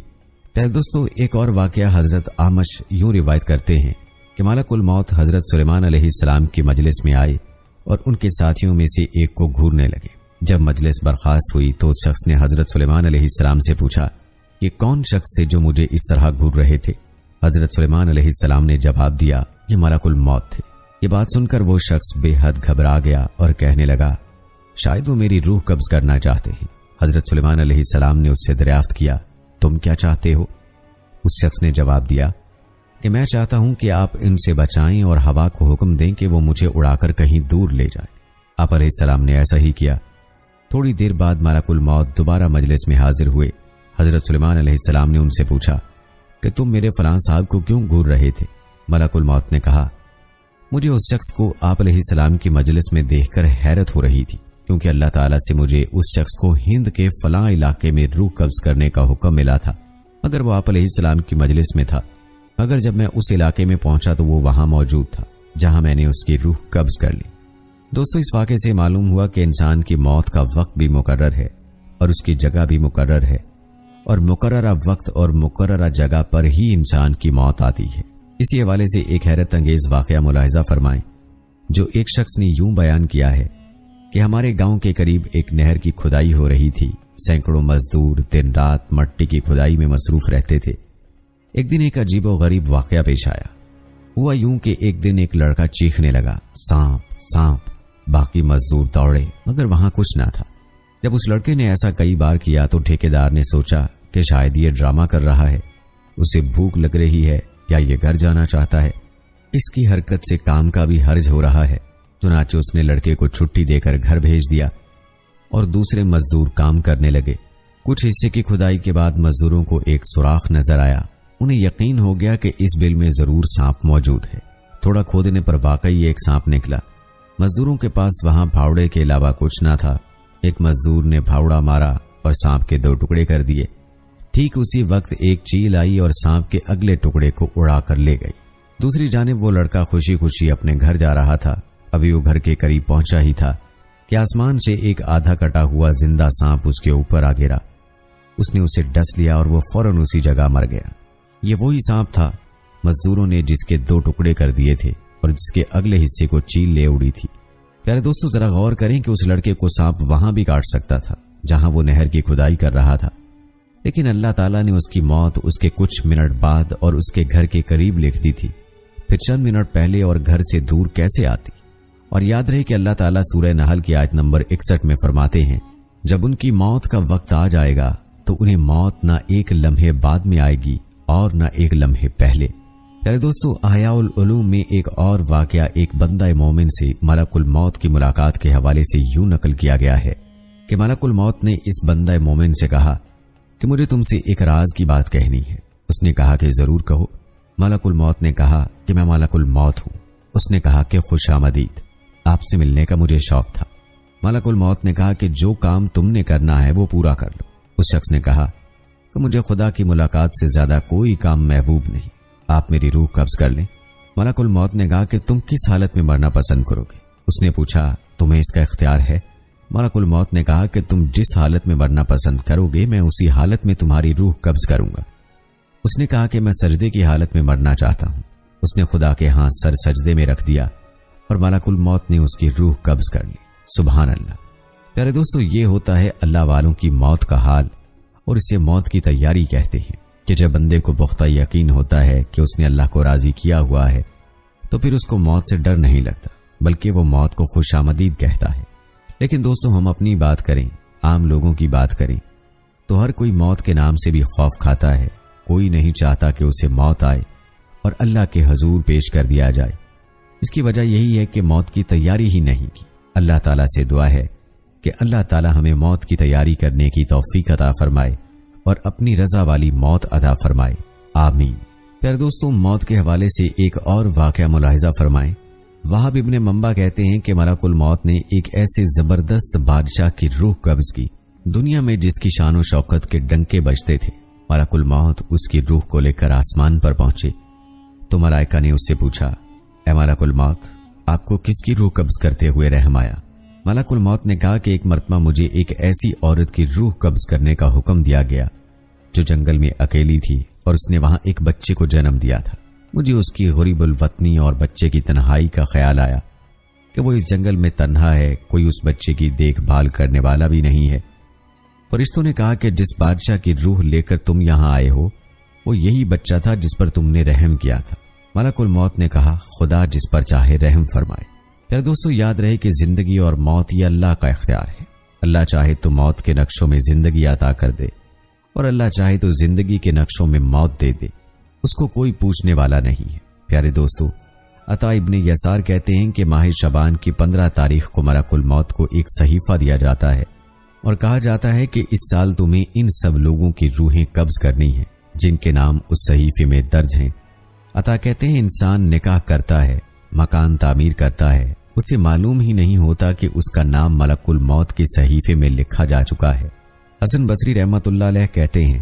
Speaker 1: پیارے دوستو، ایک اور واقعہ حضرت اعمش یوں روایت کرتے ہیں کہ ملک الموت حضرت سلیمان علیہ السلام کی مجلس میں آئے اور ان کے ساتھیوں میں سے ایک کو گھورنے لگے۔ جب مجلس برخاست ہوئی تو اس شخص نے حضرت سلیمان علیہ السلام سے پوچھا، یہ کون شخص تھے جو مجھے اس طرح گھور رہے تھے؟ حضرت سلیمان علیہ السلام نے جواب دیا، یہ ملک الموت تھے۔ یہ بات سن کر وہ شخص بے حد گھبرا گیا اور کہنے لگا، شاید وہ میری روح قبض کرنا چاہتے ہیں۔ حضرت سلیمان علیہ السلام نے اس سے دریافت کیا، تم کیا چاہتے ہو؟ اس شخص نے جواب دیا کہ میں چاہتا ہوں کہ آپ ان سے بچائیں اور ہوا کو حکم دیں کہ وہ مجھے اڑا کر کہیں دور لے جائے۔ آپ علیہ السلام نے ایسا ہی کیا۔ تھوڑی دیر بعد ملک الموت دوبارہ مجلس میں حاضر ہوئے۔ حضرت سلیمان علیہ السلام نے ان سے پوچھا کہ تم میرے فلاں صاحب کو کیوں گھور رہے تھے؟ ملک الموت نے کہا، مجھے اس شخص کو آپ علیہ السلام کی مجلس میں دیکھ کر حیرت ہو رہی تھی، کیونکہ اللہ تعالیٰ سے مجھے اس شخص کو ہند کے فلاں علاقے میں روح قبض کرنے کا حکم ملا تھا، مگر وہ آپ علیہ السلام کی مجلس میں تھا، مگر جب میں اس علاقے میں پہنچا تو وہ وہاں موجود تھا جہاں میں نے اس کی روح قبض کر لی۔ دوستو، اس واقعے سے معلوم ہوا کہ انسان کی موت کا وقت بھی مقرر ہے اور اس کی جگہ بھی مقرر ہے، اور مقررہ وقت اور مقررہ جگہ پر ہی انسان کی موت آتی ہے۔ اسی حوالے سے ایک حیرت انگیز واقعہ ملاحظہ فرمائیں جو ایک شخص نے یوں بیان کیا ہے کہ ہمارے گاؤں کے قریب ایک نہر کی کھدائی ہو رہی تھی۔ سینکڑوں مزدور دن رات مٹی کی کھدائی میں مصروف رہتے تھے۔ ایک دن ایک عجیب و غریب واقعہ پیش آیا۔ ہوا یوں کہ ایک دن ایک لڑکا چیخنے لگا، سانپ سانپ۔ باقی مزدور دوڑے مگر وہاں کچھ نہ تھا۔ جب اس لڑکے نے ایسا کئی بار کیا تو ٹھیکیدار نے سوچا کہ شاید یہ ڈرامہ کر رہا ہے، اسے بھوک لگ رہی ہے یا یہ گھر جانا چاہتا ہے، اس کی حرکت سے کام کا بھی حرج ہو رہا ہے۔ چنانچہ اس نے لڑکے کو چھٹی دے کر گھر بھیج دیا اور دوسرے مزدور کام کرنے لگے۔ کچھ حصے کی کھدائی کے بعد مزدوروں کو ایک سوراخ نظر آیا۔ انہیں یقین ہو گیا کہ اس بل میں ضرور سانپ موجود ہے۔ تھوڑا کھودنے پر واقعی ایک سانپ نکلا۔ مزدوروں کے پاس وہاں پھاوڑے کے علاوہ کچھ نہ تھا۔ ایک مزدور نے پھاوڑا مارا اور سانپ کے 2 ٹکڑے کر دیے۔ ٹھیک اسی وقت ایک چیل آئی اور سانپ کے اگلے ٹکڑے کو اڑا کر لے گئی۔ دوسری جانب وہ لڑکا خوشی خوشی اپنے گھر جا رہا تھا۔ ابھی وہ گھر کے قریب پہنچا ہی تھا کہ آسمان سے ایک آدھا کٹا ہوا زندہ سانپ اس کے اوپر آ گرا۔ اس نے اسے ڈس لیا اور وہ فوراً اسی جگہ مر گیا۔ یہ وہی سانپ تھا مزدوروں نے جس کے 2 ٹکڑے کر دیے تھے اور جس کے اگلے حصے کو چیل لے اڑی تھی۔ پیارے دوستو، ذرا غور کریں کہ اس لڑکے کو سانپ وہاں بھی کاٹ سکتا تھا جہاں وہ نہر کی کھدائی کر رہا تھا، لیکن اللہ تعالیٰ نے اس کی موت اس کے کچھ منٹ بعد اور اس کے گھر کے قریب لکھ دی تھی۔ پھر چند منٹ پہلے اور گھر سے دور کیسے آتی؟ اور یاد رہے کہ اللہ تعالیٰ سورہ نحل کی آیت نمبر 61 میں فرماتے ہیں، جب ان کی موت کا وقت آ جائے گا تو انہیں موت نہ ایک لمحے بعد میں آئے گی اور نہ ایک لمحے پہلے۔ پیارے دوستو، احیاء العلوم میں ایک اور واقعہ ایک بندہ مومن سے ملک الموت کی ملاقات کے حوالے سے یوں نقل کیا گیا ہے کہ ملک الموت نے اس بندہ مومن سے کہا کہ مجھے تم سے ایک راز کی بات کہنی ہے۔ اس نے کہا کہ ضرور کہو۔ ملک الموت نے کہا کہ میں ملک الموت ہوں۔ اس نے کہا کہ خوش آمدید، آپ سے ملنے کا مجھے شوق تھا۔ ملک الموت نے کہا کہ جو کام تم نے کرنا ہے وہ پورا کر لو۔ اس شخص نے کہا کہ مجھے خدا کی ملاقات سے زیادہ کوئی کام محبوب نہیں، آپ میری روح قبض کر لیں۔ ملک الموت نے کہا کہ تم کس حالت میں مرنا پسند کرو گے؟ اس نے پوچھا تمہیں اس کا اختیار ہے؟ ملک الموت نے کہا کہ تم جس حالت میں مرنا پسند کرو گے میں اسی حالت میں تمہاری روح قبض کروں گا۔ اس نے کہا کہ میں سجدے کی حالت میں مرنا چاہتا ہوں۔ اس نے خدا کے ہاں سر سجدے میں رکھ دیا اور ملک الموت نے اس کی روح قبض کر لی۔ سبحان اللہ۔ پیارے دوستو، یہ ہوتا ہے اللہ والوں کی موت کا حال، اور اسے موت کی تیاری کہتے ہیں کہ جب بندے کو پختہ یقین ہوتا ہے کہ اس نے اللہ کو راضی کیا ہوا ہے تو پھر اس کو موت سے ڈر نہیں لگتا، بلکہ وہ موت کو خوش آمدید کہتا ہے۔ لیکن دوستو، ہم اپنی بات کریں، عام لوگوں کی بات کریں تو ہر کوئی موت کے نام سے بھی خوف کھاتا ہے۔ کوئی نہیں چاہتا کہ اسے موت آئے اور اللہ کے حضور پیش کر دیا جائے۔ اس کی وجہ یہی ہے کہ موت کی تیاری ہی نہیں کی۔ اللہ تعالیٰ سے دعا ہے کہ اللہ تعالیٰ ہمیں موت کی تیاری کرنے کی توفیق عطا فرمائے اور اپنی رضا والی موت عطا فرمائے، آمین۔ پیارے دوستوں، موت کے حوالے سے ایک اور واقعہ ملاحظہ فرمائیں۔ وہاب ابن منبع کہتے ہیں کہ ملک الموت نے ایک ایسے زبردست بادشاہ کی روح قبض کی، دنیا میں جس کی شان و شوکت کے ڈنکے بجتے تھے۔ ملک الموت اس کی روح کو لے کر آسمان پر پہنچے تو ملائکہ نے اس سے پوچھا، اے ملک الموت، آپ کو کس کی روح قبض کرتے ہوئے رحم آیا؟ ملک الموت نے کہا کہ ایک مرتبہ مجھے ایک ایسی عورت کی روح قبض کرنے کا حکم دیا گیا جو جنگل میں اکیلی تھی اور اس نے وہاں ایک بچے کو جنم دیا تھا۔ مجھے اس کی غریب الوطنی اور بچے کی تنہائی کا خیال آیا کہ وہ اس جنگل میں تنہا ہے، کوئی اس بچے کی دیکھ بھال کرنے والا بھی نہیں ہے۔ فرشتوں نے کہا کہ جس بادشاہ کی روح لے کر تم یہاں آئے ہو وہ یہی بچہ تھا جس پر تم نے رحم کیا تھا۔ ملک الموت نے کہا، خدا جس پر چاہے رحم فرمائے۔ پھر دوستو، یاد رہے کہ زندگی اور موت یہ اللہ کا اختیار ہے۔ اللہ چاہے تو موت کے نقشوں میں زندگی عطا کر دے اور اللہ چاہے تو زندگی کے نقشوں میں موت دے دے، اس کو کوئی پوچھنے والا نہیں ہے۔ پیارے دوستو، عطا ابن یسار کہتے ہیں کہ ماہ شعبان کی 15 تاریخ کو ملک الموت کو ایک صحیفہ دیا جاتا ہے اور کہا جاتا ہے کہ اس سال تمہیں ان سب لوگوں کی روحیں قبض کرنی ہیں جن کے نام اس صحیفے میں درج ہیں۔ عطا کہتے ہیں انسان نکاح کرتا ہے، مکان تعمیر کرتا ہے، اسے معلوم ہی نہیں ہوتا کہ اس کا نام ملک الموت کے صحیفے میں لکھا جا چکا ہے۔ حسن بصری رحمت اللہ علیہ کہتے ہیں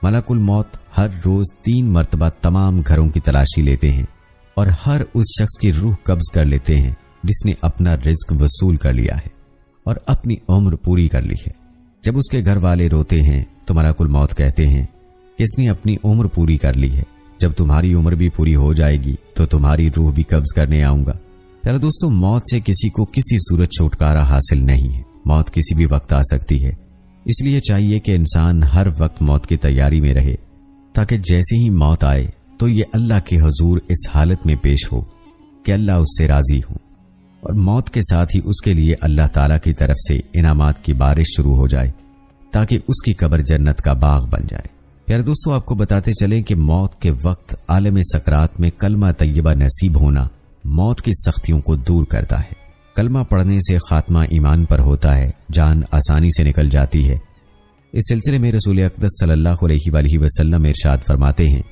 Speaker 1: ملک الموت ہر روز 3 مرتبہ تمام گھروں کی تلاشی لیتے ہیں اور ہر اس شخص کی روح قبض کر لیتے ہیں جس نے اپنا رزق وصول کر لیا ہے اور اپنی عمر پوری کر لی ہے۔ جب اس کے گھر والے روتے ہیں تو ملک الموت کہتے ہیں کہ اس نے اپنی عمر پوری کر لی ہے، جب تمہاری عمر بھی پوری ہو جائے گی تو تمہاری روح بھی قبض کرنے آؤں گا۔ پیارے دوستو، موت سے کسی کو کسی صورت چھٹکارا حاصل نہیں ہے۔ موت کسی بھی وقت آ سکتی ہے، اس لیے چاہیے کہ انسان ہر وقت موت کی تیاری میں رہے تاکہ جیسے ہی موت آئے تو یہ اللہ کے حضور اس حالت میں پیش ہو کہ اللہ اس سے راضی ہو، اور موت کے ساتھ ہی اس کے لیے اللہ تعالیٰ کی طرف سے انعامات کی بارش شروع ہو جائے تاکہ اس کی قبر جنت کا باغ بن جائے۔ پیارے دوستو، آپ کو بتاتے چلیں کہ موت کے وقت عالم سکرات میں کلمہ طیبہ نصیب ہونا موت کی سختیوں کو دور کرتا ہے۔ کلمہ پڑھنے سے خاتمہ ایمان پر ہوتا ہے، جان آسانی سے نکل جاتی ہے۔ اس سلسلے میں رسول اقدس صلی اللہ علیہ وآلہ وسلم ارشاد فرماتے ہیں،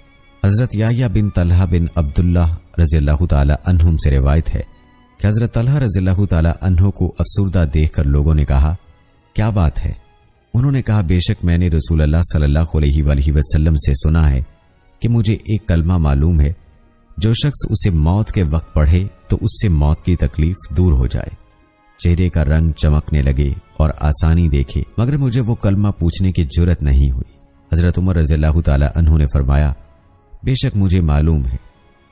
Speaker 1: حضرت یحییٰ بن طلحہ بن عبداللہ رضی اللہ تعالی عنہم سے روایت ہے کہ حضرت طلحہ رضی اللہ تعالی عنہ کو افسردہ دیکھ کر لوگوں نے کہا، کیا بات ہے؟ انہوں نے کہا، بے شک میں نے رسول اللہ صلی اللہ علیہ وآلہ وسلم سے سنا ہے کہ مجھے ایک کلمہ معلوم ہے، جو شخص اسے موت کے وقت پڑھے تو اس سے موت کی تکلیف دور ہو جائے، چہرے کا رنگ چمکنے لگے اور آسانی دیکھے، مگر مجھے وہ کلمہ پوچھنے کی جرت نہیں ہوئی۔ حضرت عمر رضی اللہ تعالی عنہ نے فرمایا، بے شک مجھے معلوم ہے۔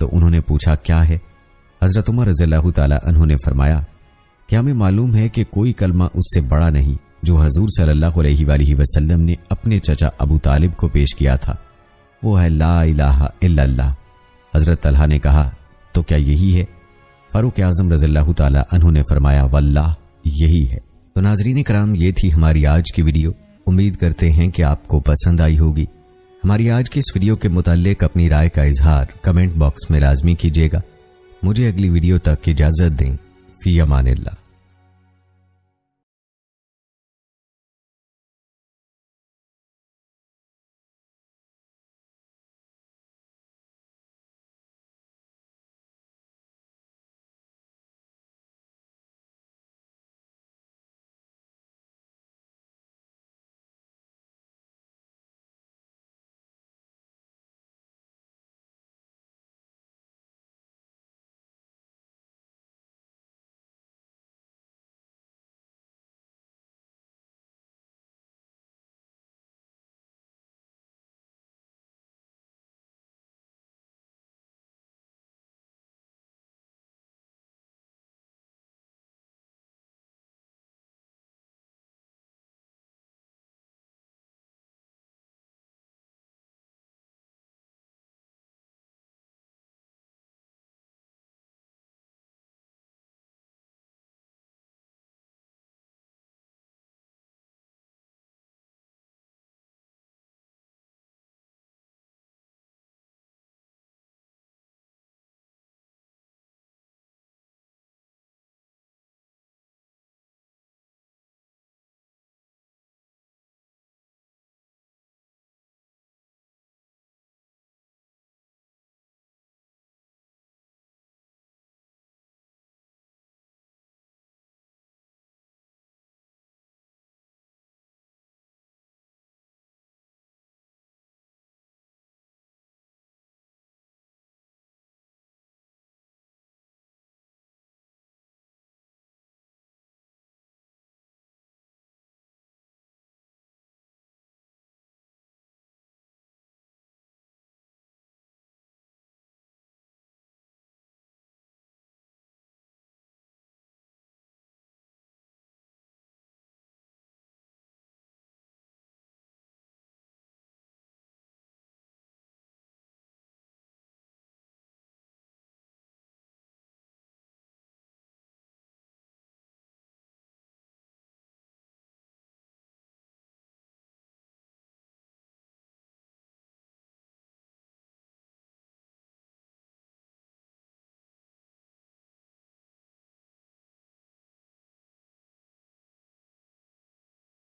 Speaker 1: تو انہوں نے پوچھا، کیا ہے؟ حضرت عمر رضی اللہ تعالی عنہ نے فرمایا کہ ہمیں معلوم ہے کہ کوئی کلمہ اس سے بڑا نہیں جو حضور صلی اللہ علیہ وآلہ وسلم نے اپنے چچا ابو طالب کو پیش کیا تھا، وہ ہے لا الہ الا اللہ۔ حضرت طلحہ نے کہا، تو کیا یہی ہے؟ فاروق اعظم رضی اللہ تعالی عنہ نے فرمایا، واللہ یہی ہے۔ تو ناظرین کرام، یہ تھی ہماری آج کی ویڈیو۔ امید کرتے ہیں کہ آپ کو پسند آئی ہوگی۔ ہماری آج کی اس ویڈیو کے متعلق اپنی رائے کا اظہار کمنٹ باکس میں لازمی کیجیے گا۔ مجھے اگلی ویڈیو تک اجازت دیں۔ فی امان اللہ۔